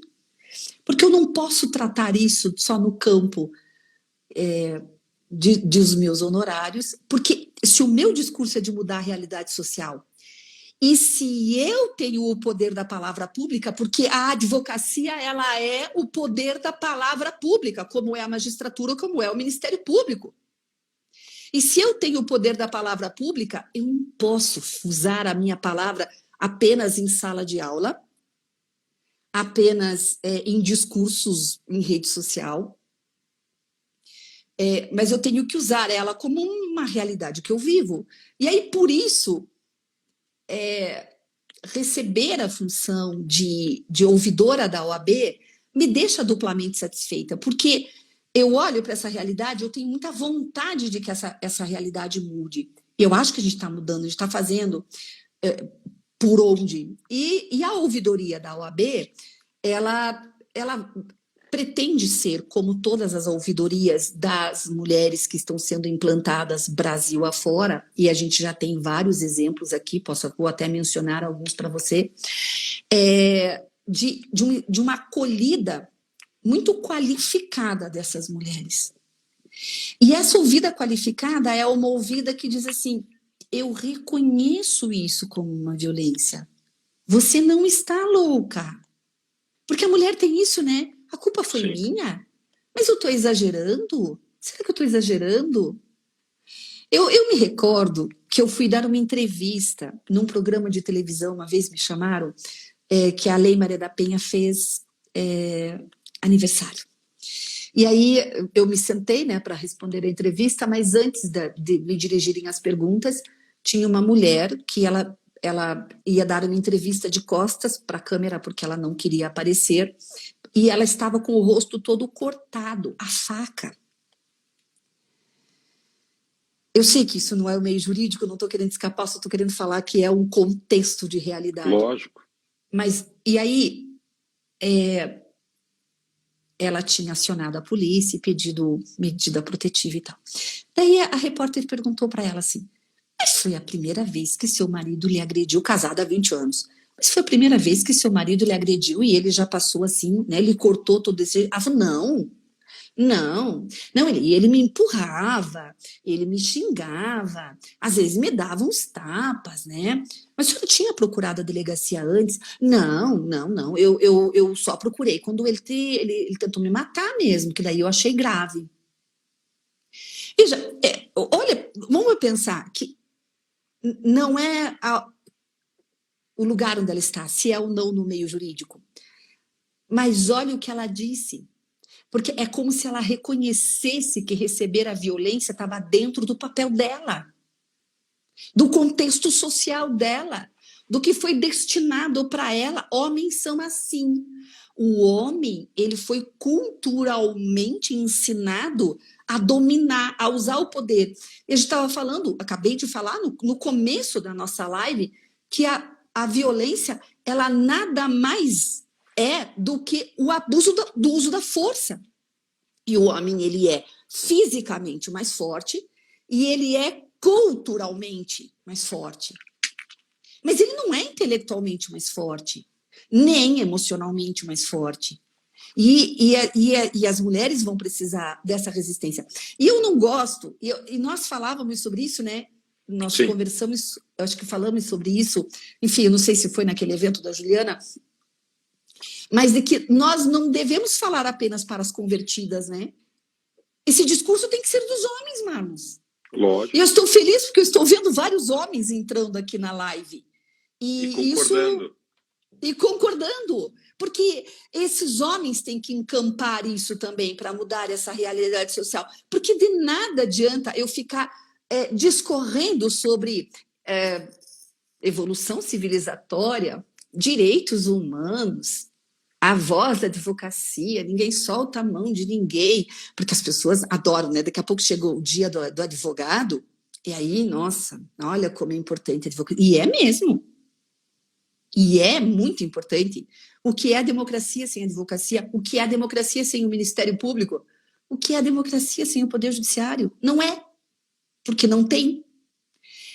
Porque eu não posso tratar isso só no campo dos meus honorários, porque se o meu discurso é de mudar a realidade social, e se eu tenho o poder da palavra pública, porque a advocacia ela é o poder da palavra pública, como é a magistratura, como é o Ministério Público. E se eu tenho o poder da palavra pública, eu não posso usar a minha palavra apenas em sala de aula, apenas em discursos em rede social, mas eu tenho que usar ela como uma realidade que eu vivo. E aí, por isso, receber a função de ouvidora da OAB me deixa duplamente satisfeita, porque eu olho para essa realidade, eu tenho muita vontade de que essa realidade mude. Eu acho que a gente está mudando, a gente está fazendo por onde. E a ouvidoria da OAB, ela pretende ser, como todas as ouvidorias das mulheres que estão sendo implantadas Brasil afora, e a gente já tem vários exemplos aqui, vou até mencionar alguns para você, de uma acolhida muito qualificada dessas mulheres. E essa ouvida qualificada é uma ouvida que diz assim: eu reconheço isso como uma violência. Você não está louca. Porque a mulher tem isso, né? A culpa foi Sim. minha? Mas eu estou exagerando? Será que eu estou exagerando? Eu me recordo que eu fui dar uma entrevista num programa de televisão, uma vez me chamaram, que a Lei Maria da Penha fez aniversário. E aí eu me sentei, né, para responder a entrevista, mas antes de me dirigirem as perguntas, tinha uma mulher que ela ia dar uma entrevista de costas para a câmera porque ela não queria aparecer e ela estava com o rosto todo cortado, a faca. Eu sei que isso não é o meio jurídico, não estou querendo escapar, só estou querendo falar que é um contexto de realidade. Lógico. Mas, e aí, ela tinha acionado a polícia e pedido medida protetiva e tal. Daí a repórter perguntou para ela assim: mas foi a primeira vez que seu marido lhe agrediu, casada há 20 anos, mas foi a primeira vez que seu marido lhe agrediu e ele já passou assim, né? Ele cortou todo esse... Ela falou: não, ele me empurrava, ele me xingava, às vezes me dava uns tapas, né? Mas eu tinha procurado a delegacia antes? Não, eu só procurei quando ele tentou me matar mesmo, que daí eu achei grave. Veja, olha, vamos pensar que não é o lugar onde ela está, se é ou não no meio jurídico. Mas olha o que ela disse. Porque é como se ela reconhecesse que receber a violência estava dentro do papel dela, do contexto social dela, do que foi destinado para ela. Homens são assim. O homem, ele foi culturalmente ensinado a dominar, a usar o poder. Eu estava falando, acabei de falar no começo da nossa live, que a violência, ela nada mais do que o abuso do uso da força. E o homem, ele é fisicamente mais forte e ele é culturalmente mais forte. Mas ele não é intelectualmente mais forte, nem emocionalmente mais forte. E as mulheres vão precisar dessa resistência. E eu não gosto, e nós falávamos sobre isso, né? Nós Sim. conversamos, acho que falamos sobre isso, enfim, eu não sei se foi naquele evento da Juliana, mas de que nós não devemos falar apenas para as convertidas, né? Esse discurso tem que ser dos homens, Marlos. Lógico. E eu estou feliz porque eu estou vendo vários homens entrando aqui na live. E concordando. E concordando. Porque esses homens têm que encampar isso também para mudar essa realidade social. Porque de nada adianta eu ficar discorrendo sobre evolução civilizatória, direitos humanos, a voz da advocacia, ninguém solta a mão de ninguém, porque as pessoas adoram, né? Daqui a pouco chegou o dia do advogado, e aí, nossa, olha como é importante a advocacia. E é mesmo. E é muito importante. O que é a democracia sem a advocacia? O que é a democracia sem o Ministério Público? O que é a democracia sem o Poder Judiciário? Não é, porque não tem.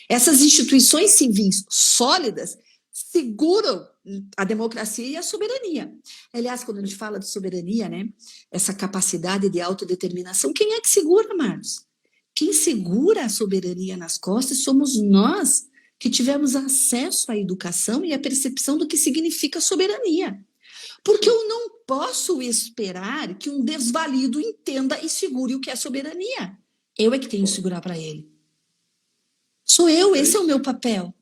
Essas instituições civis sólidas seguram a democracia e a soberania. Aliás, quando a gente fala de soberania, né, essa capacidade de autodeterminação, quem é que segura, Marcos? Quem segura a soberania nas costas somos nós, que tivemos acesso à educação e à percepção do que significa soberania. Porque eu não posso esperar que um desvalido entenda e segure o que é soberania. Eu é que tenho que segurar para ele. Sou eu, esse é o meu papel.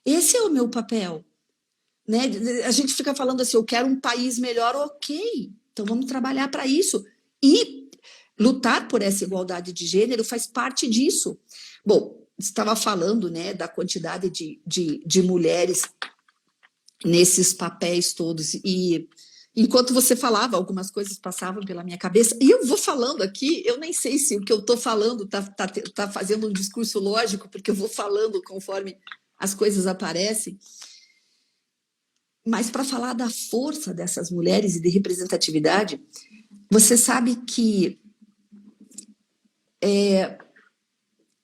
Esse é o meu papel. Né? A gente fica falando assim, eu quero um país melhor, ok. Então vamos trabalhar para isso. E lutar por essa igualdade de gênero faz parte disso. Bom, estava falando, né, da quantidade de mulheres nesses papéis todos. E enquanto você falava, algumas coisas passavam pela minha cabeça. E eu vou falando aqui, eu nem sei se o que eu estou falando tá fazendo um discurso lógico, porque eu vou falando conforme as coisas aparecem. Mas para falar da força dessas mulheres e de representatividade, você sabe que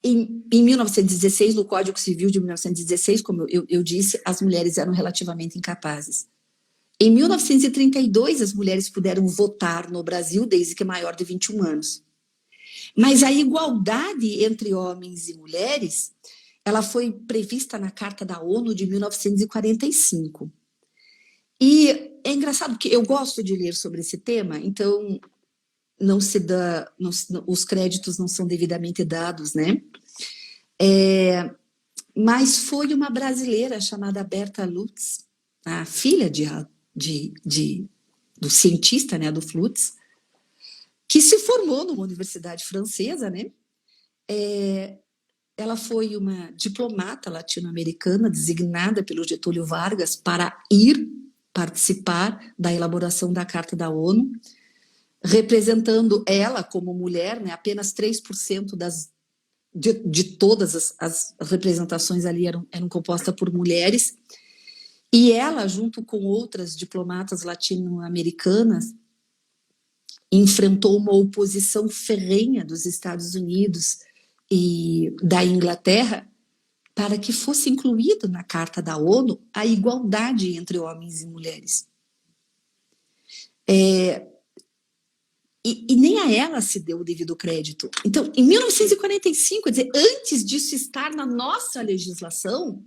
em 1916, no Código Civil de 1916, como eu disse, as mulheres eram relativamente incapazes. Em 1932, as mulheres puderam votar no Brasil desde que maior de 21 anos. Mas a igualdade entre homens e mulheres, ela foi prevista na Carta da ONU de 1945. E é engraçado que eu gosto de ler sobre esse tema, então não se dá, os créditos não são devidamente dados, né? Mas foi uma brasileira chamada Berta Lutz, a filha do cientista, né, do Lutz, que se formou numa universidade francesa, né? Ela foi uma diplomata latino-americana designada pelo Getúlio Vargas para ir participar da elaboração da Carta da ONU, representando ela como mulher, né? Apenas 3% de todas as representações ali eram compostas por mulheres, e ela, junto com outras diplomatas latino-americanas, enfrentou uma oposição ferrenha dos Estados Unidos e da Inglaterra para que fosse incluído na Carta da ONU a igualdade entre homens e mulheres. E nem a ela se deu o devido crédito. Então, em 1945, quer dizer, antes disso estar na nossa legislação,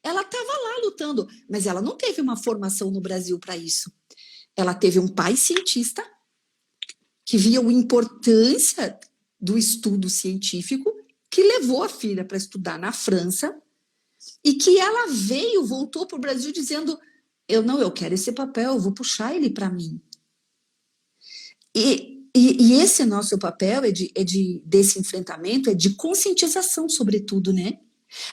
ela estava lá lutando, mas ela não teve uma formação no Brasil para isso. Ela teve um pai cientista que via a importância do estudo científico, que levou a filha para estudar na França, e que ela voltou para o Brasil dizendo, eu quero esse papel, eu vou puxar ele para mim. E esse nosso papel desse enfrentamento é de conscientização, sobretudo, né?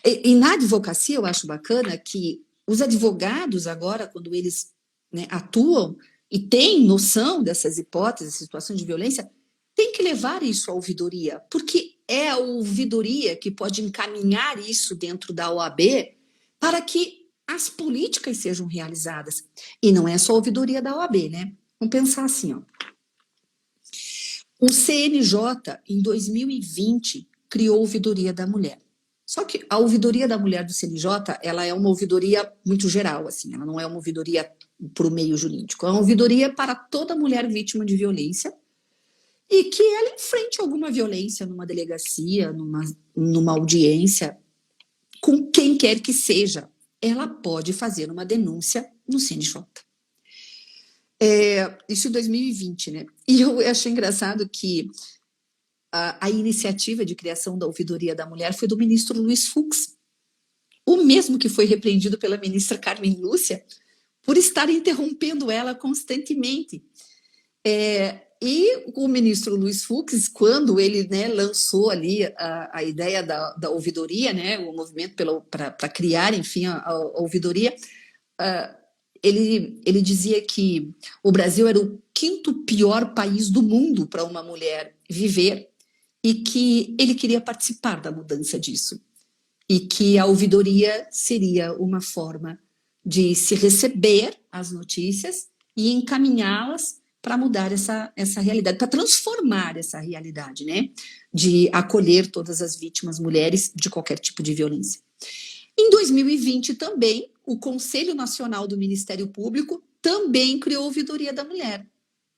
E na advocacia eu acho bacana que os advogados agora, quando eles, né, atuam e têm noção dessas hipóteses, situações de violência, tem que levar isso à ouvidoria, porque é a ouvidoria que pode encaminhar isso dentro da OAB para que as políticas sejam realizadas. E não é só a ouvidoria da OAB, né? Vamos pensar assim, ó. O CNJ, em 2020, criou a Ouvidoria da Mulher. Só que a Ouvidoria da Mulher do CNJ, ela é uma ouvidoria muito geral, assim, ela não é uma ouvidoria para o meio jurídico, é uma ouvidoria para toda mulher vítima de violência e que ela enfrente alguma violência numa delegacia, numa audiência, com quem quer que seja, ela pode fazer uma denúncia no CNJ. Isso em 2020, né? E eu achei engraçado que a iniciativa de criação da Ouvidoria da Mulher foi do ministro Luiz Fux, o mesmo que foi repreendido pela ministra Carmen Lúcia por estar interrompendo ela constantemente. E o ministro Luiz Fux, quando ele, né, lançou ali a ideia da ouvidoria, né, o movimento para criar, enfim, a ouvidoria, ele dizia que o Brasil era o 5º pior país do mundo para uma mulher viver e que ele queria participar da mudança disso. E que a ouvidoria seria uma forma de se receber as notícias e encaminhá-las para mudar essa realidade, para transformar essa realidade, né? De acolher todas as vítimas mulheres de qualquer tipo de violência. Em 2020 também, o Conselho Nacional do Ministério Público também criou a Ouvidoria da Mulher.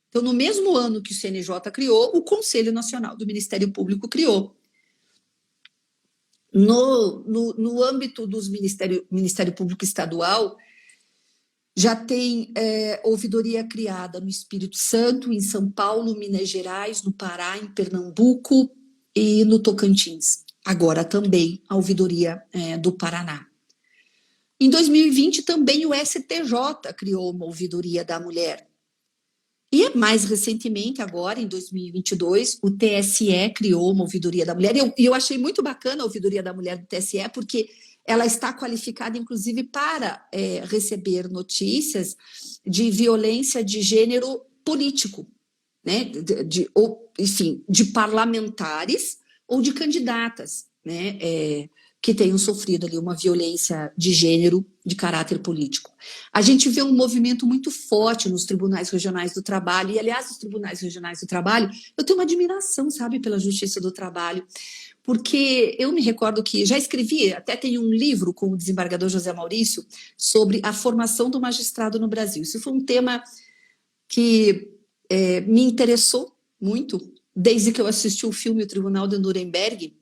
Então, no mesmo ano que o CNJ criou, o Conselho Nacional do Ministério Público criou. No âmbito dos Ministério Público Estadual, já tem ouvidoria criada no Espírito Santo, em São Paulo, Minas Gerais, no Pará, em Pernambuco e no Tocantins. Agora também a ouvidoria do Paraná. Em 2020 também o STJ criou uma ouvidoria da mulher. E mais recentemente, agora em 2022, o TSE criou uma ouvidoria da mulher. E eu achei muito bacana a ouvidoria da mulher do TSE, porque ela está qualificada, inclusive, para receber notícias de violência de gênero político, né? Enfim, de parlamentares ou de candidatas, né? Que tenham sofrido ali uma violência de gênero de caráter político. A gente vê um movimento muito forte nos tribunais regionais do trabalho, e, aliás, os tribunais regionais do trabalho, eu tenho uma admiração, sabe, pela Justiça do Trabalho, porque eu me recordo que já escrevi, até tem um livro com o desembargador José Maurício, sobre a formação do magistrado no Brasil. Isso foi um tema que me interessou muito, desde que eu assisti o filme O Tribunal de Nuremberg,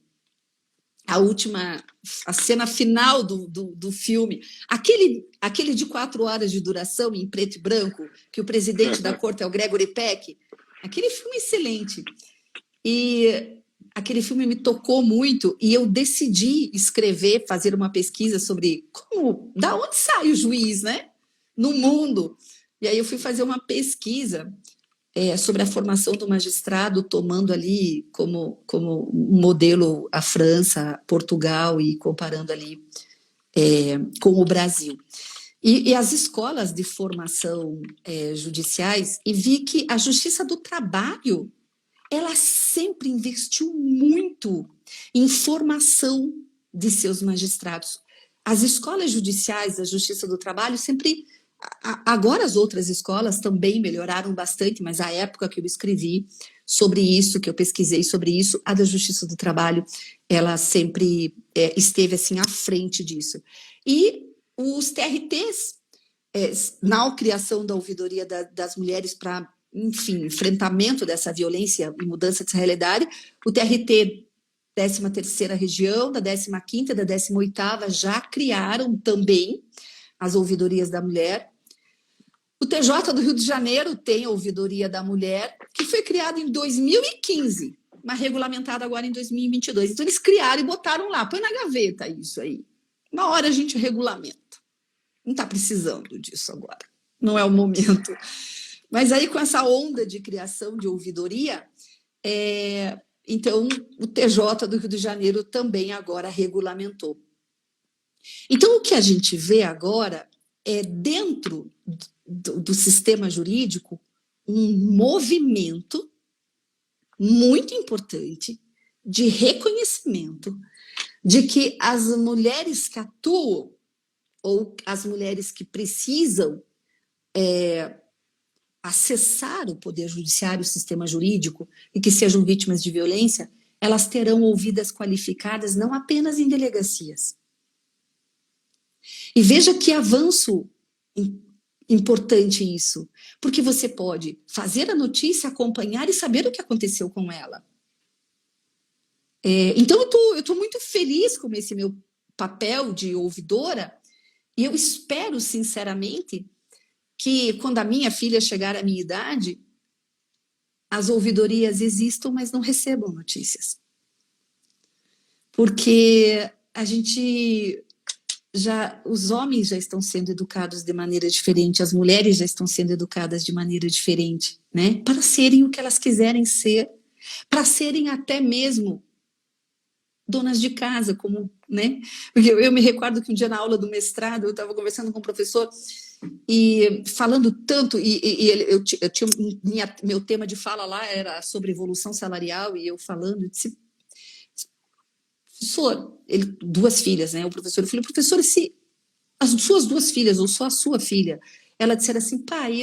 a cena final do filme, aquele de 4 horas de duração, em preto e branco, que o presidente da corte é o Gregory Peck, aquele filme é excelente. E aquele filme me tocou muito e eu decidi escrever, fazer uma pesquisa sobre da onde sai o juiz, né? No mundo. E aí eu fui fazer uma pesquisa sobre a formação do magistrado, tomando ali como modelo a França, Portugal e comparando ali com o Brasil. E as escolas de formação judiciais, e vi que a Justiça do Trabalho, ela sempre investiu muito em formação de seus magistrados. As escolas judiciais da Justiça do Trabalho sempre... Agora as outras escolas também melhoraram bastante, mas a época que eu escrevi sobre isso, que eu pesquisei sobre isso, a da Justiça do Trabalho, ela sempre esteve assim à frente disso. E os TRTs, na criação da ouvidoria das mulheres para, enfim, enfrentamento dessa violência e mudança dessa realidade, o TRT 13ª região, da 15ª, da 18ª já criaram também as ouvidorias da mulher. O TJ do Rio de Janeiro tem a ouvidoria da mulher, que foi criada em 2015, mas regulamentada agora em 2022. Então, eles criaram e botaram lá, põe na gaveta isso aí. Uma hora a gente regulamenta. Não está precisando disso agora, não é o momento. Mas aí, com essa onda de criação de ouvidoria, então, o TJ do Rio de Janeiro também agora regulamentou. Então, o que a gente vê agora é, dentro do sistema jurídico, um movimento muito importante de reconhecimento de que as mulheres que atuam ou as mulheres que precisam acessar o poder judiciário, o sistema jurídico, e que sejam vítimas de violência, elas terão ouvidas qualificadas não apenas em delegacias. E veja que avanço importante isso, porque você pode fazer a notícia, acompanhar e saber o que aconteceu com ela. Então, eu estou muito feliz com esse meu papel de ouvidora, e eu espero, sinceramente, que quando a minha filha chegar à minha idade, as ouvidorias existam, mas não recebam notícias. Porque os homens já estão sendo educados de maneira diferente, as mulheres já estão sendo educadas de maneira diferente, né? Para serem o que elas quiserem ser, para serem até mesmo donas de casa, como, né? Porque eu me recordo que um dia na aula do mestrado eu estava conversando com um professor e falando tanto, eu tinha meu tema de fala lá era sobre evolução salarial, e eu falando, eu disse, professor, duas filhas, né? O professor falou, professor, se as suas duas filhas, ou só a sua filha, ela disser assim, pai,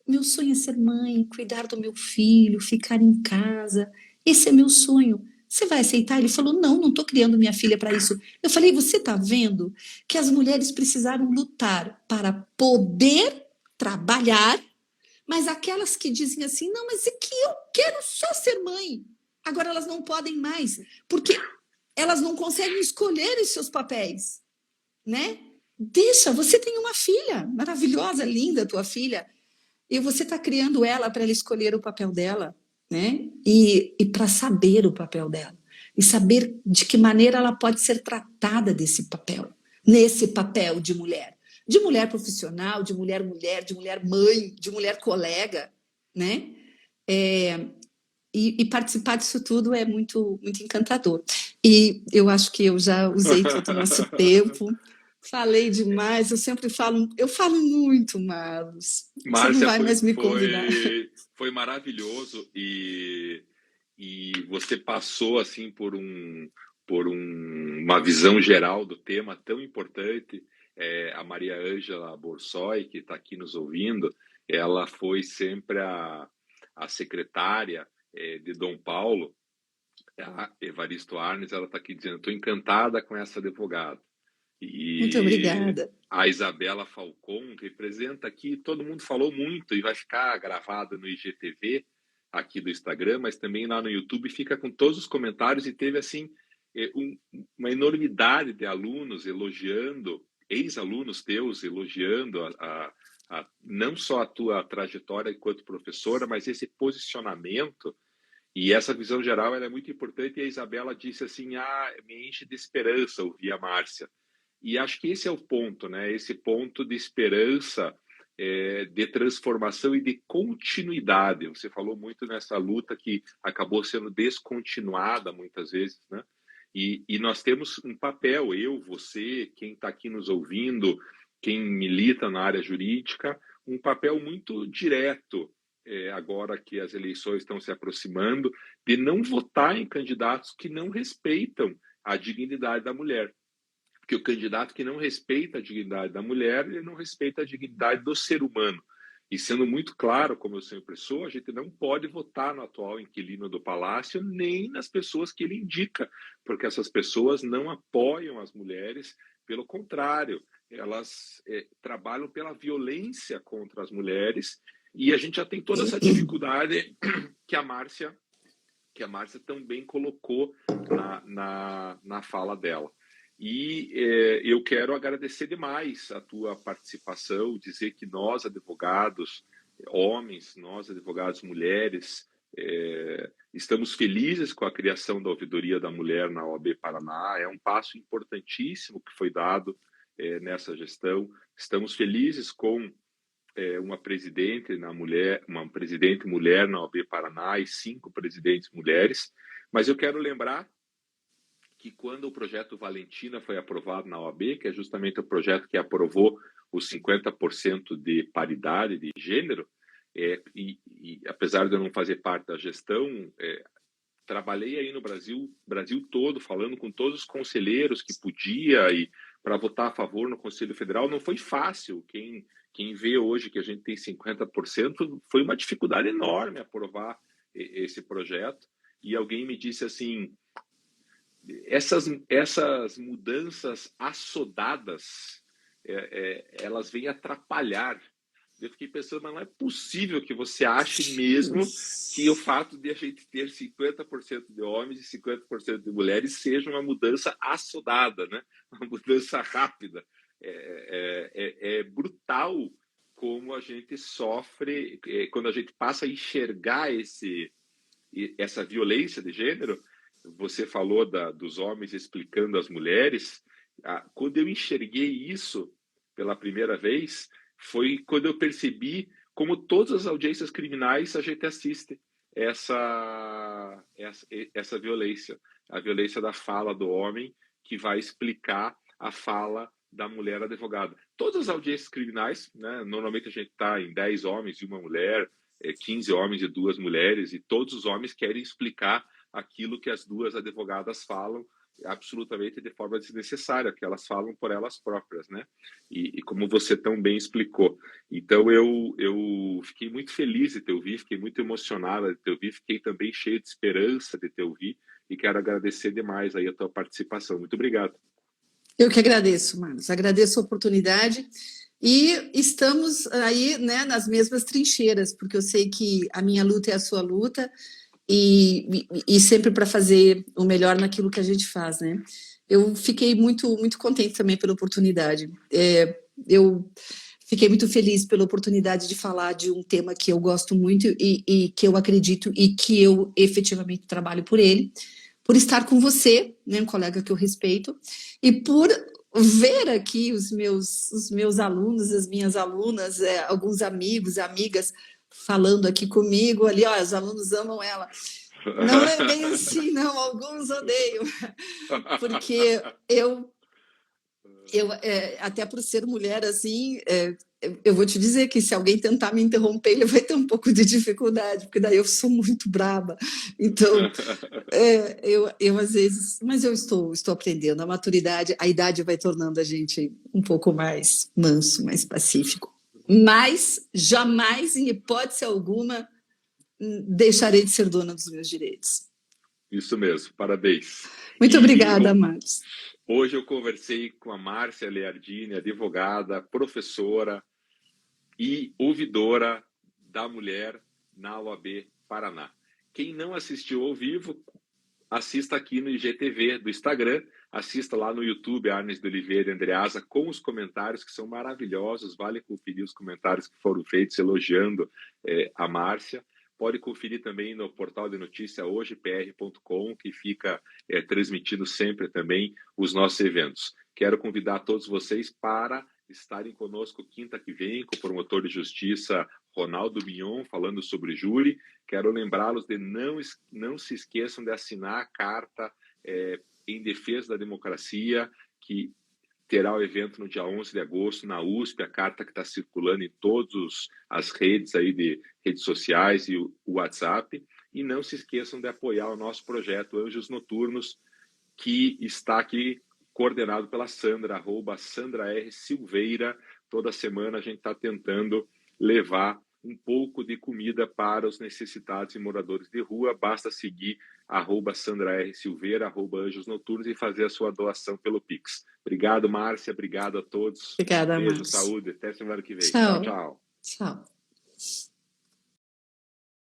meu sonho é ser mãe, cuidar do meu filho, ficar em casa, esse é meu sonho. Você vai aceitar? Ele falou, não estou criando minha filha para isso. Eu falei, você está vendo que as mulheres precisaram lutar para poder trabalhar, mas aquelas que dizem assim, não, mas é que eu quero só ser mãe. Agora elas não podem mais, porque elas não conseguem escolher os seus papéis, né? Deixa, você tem uma filha maravilhosa, linda, tua filha, e você está criando ela para ela escolher o papel dela, né? E para saber o papel dela, e saber de que maneira ela pode ser tratada nesse papel de mulher profissional, de mulher, de mulher mãe, de mulher colega, né? E participar disso tudo é muito, muito encantador. E eu acho que eu já usei todo o nosso tempo. Falei demais, eu falo muito, Marlos. Márcia, você não vai mais me convidar. Foi maravilhoso e você passou assim por uma visão geral do tema tão importante. A Maria Ângela Borsoi, que está aqui nos ouvindo, ela foi sempre a secretária de Dom Paulo, a Evaristo Arnes. Ela está aqui dizendo, estou encantada com essa advogada. Muito obrigada. A Isabela Falcon representa aqui, todo mundo falou muito e vai ficar gravado no IGTV, aqui do Instagram, mas também lá no YouTube, fica com todos os comentários e teve, assim, uma enormidade de alunos elogiando, ex-alunos teus elogiando não só a tua trajetória enquanto professora, mas esse posicionamento e essa visão geral ela é muito importante. E a Isabela disse assim, me enche de esperança ouvir a Márcia. E acho que esse é o ponto, né? Esse ponto de esperança, de transformação e de continuidade. Você falou muito nessa luta que acabou sendo descontinuada muitas vezes, né? E nós temos um papel, eu, você, quem está aqui nos ouvindo, quem milita na área jurídica, um papel muito direto, agora que as eleições estão se aproximando, de não votar em candidatos que não respeitam a dignidade da mulher. Porque o candidato que não respeita a dignidade da mulher, ele não respeita a dignidade do ser humano. E sendo muito claro, como eu sempre sou, a gente não pode votar no atual inquilino do Palácio, nem nas pessoas que ele indica, porque essas pessoas não apoiam as mulheres, pelo contrário, elas trabalham pela violência contra as mulheres, e a gente já tem toda essa dificuldade que a Márcia também colocou na fala dela. E eu quero agradecer demais a tua participação, dizer que nós, advogados homens, nós, advogados mulheres, estamos felizes com a criação da Ouvidoria da Mulher na OAB Paraná. É um passo importantíssimo que foi dado nessa gestão. Estamos felizes com uma presidente mulher na OAB Paraná e 5 presidentes mulheres. Mas eu quero lembrar que quando o projeto Valentina foi aprovado na OAB, que é justamente o projeto que aprovou os 50% de paridade de gênero, e apesar de eu não fazer parte da gestão, trabalhei aí no Brasil todo, falando com todos os conselheiros que podia, e para votar a favor no Conselho Federal não foi fácil. Quem vê hoje que a gente tem 50%, foi uma dificuldade enorme aprovar esse projeto. E alguém me disse assim, essas mudanças assodadas, elas vêm atrapalhar. Eu fiquei pensando, mas não é possível que você ache mesmo que o fato de a gente ter 50% de homens e 50% de mulheres seja uma mudança assodada, né? Uma mudança rápida. É brutal como a gente sofre, quando a gente passa a enxergar essa violência de gênero. Você falou dos homens explicando às mulheres. Quando eu enxerguei isso pela primeira vez, foi quando eu percebi como todas as audiências criminais a gente assiste essa violência, a violência da fala do homem que vai explicar a fala da mulher advogada. Todas as audiências criminais, né, normalmente a gente está em 10 homens e uma mulher, 15 homens e 2 mulheres, e todos os homens querem explicar aquilo que as 2 advogadas falam absolutamente de forma desnecessária, que elas falam por elas próprias, né? E como você tão bem explicou. Então, eu fiquei muito feliz de te ouvir, fiquei muito emocionada de te ouvir, fiquei também cheio de esperança de te ouvir, e quero agradecer demais aí a tua participação. Muito obrigado. Eu que agradeço, Marcos. Agradeço a oportunidade. E estamos aí, né, nas mesmas trincheiras, porque eu sei que a minha luta é a sua luta, e sempre para fazer o melhor naquilo que a gente faz, né? Eu fiquei muito, muito contente também pela oportunidade. Eu fiquei muito feliz pela oportunidade de falar de um tema que eu gosto muito e que eu acredito e que eu efetivamente trabalho por ele, por estar com você, né, um colega que eu respeito, e por ver aqui os meus alunos, as minhas alunas, alguns amigos, amigas, falando aqui comigo ali, ó, os alunos amam ela. Não é bem assim, não, alguns odeiam, porque eu até por ser mulher assim, eu vou te dizer que se alguém tentar me interromper, ele vai ter um pouco de dificuldade, porque daí eu sou muito braba. Então, eu às vezes, mas eu estou aprendendo. A maturidade, a idade vai tornando a gente um pouco mais manso, mais pacífico. Mas jamais, em hipótese alguma, deixarei de ser dona dos meus direitos. Isso mesmo, parabéns. Muito obrigada, Marcos. Hoje eu conversei com a Márcia Leardini, advogada, professora e ouvidora da mulher na OAB Paraná. Quem não assistiu ao vivo, assista aqui no IGTV do Instagram, assista lá no YouTube, Arnes de Oliveira e Andreasa, com os comentários que são maravilhosos, vale conferir os comentários que foram feitos elogiando a Márcia. Pode conferir também no portal de notícia hojepr.com, que fica transmitindo sempre também os nossos eventos. Quero convidar todos vocês para estarem conosco quinta que vem, com o promotor de justiça Ronaldo Mignon, falando sobre júri. Quero lembrá-los de não se esqueçam de assinar a carta em defesa da democracia, que terá o evento no dia 11 de agosto, na USP, a carta que está circulando em todas as redes aí de redes sociais e o WhatsApp. E não se esqueçam de apoiar o nosso projeto Anjos Noturnos, que está aqui coordenado pela Sandra, @SandraRSilveira. Toda semana a gente está tentando levar um pouco de comida para os necessitados e moradores de rua. Basta seguir @SandraRSilveira, @Anjos Noturnos e fazer a sua doação pelo Pix. Obrigado, Márcia. Obrigado a todos. Obrigada, Beijo, Márcia. saúde. Até semana que vem. Tchau. Tchau, tchau. Tchau.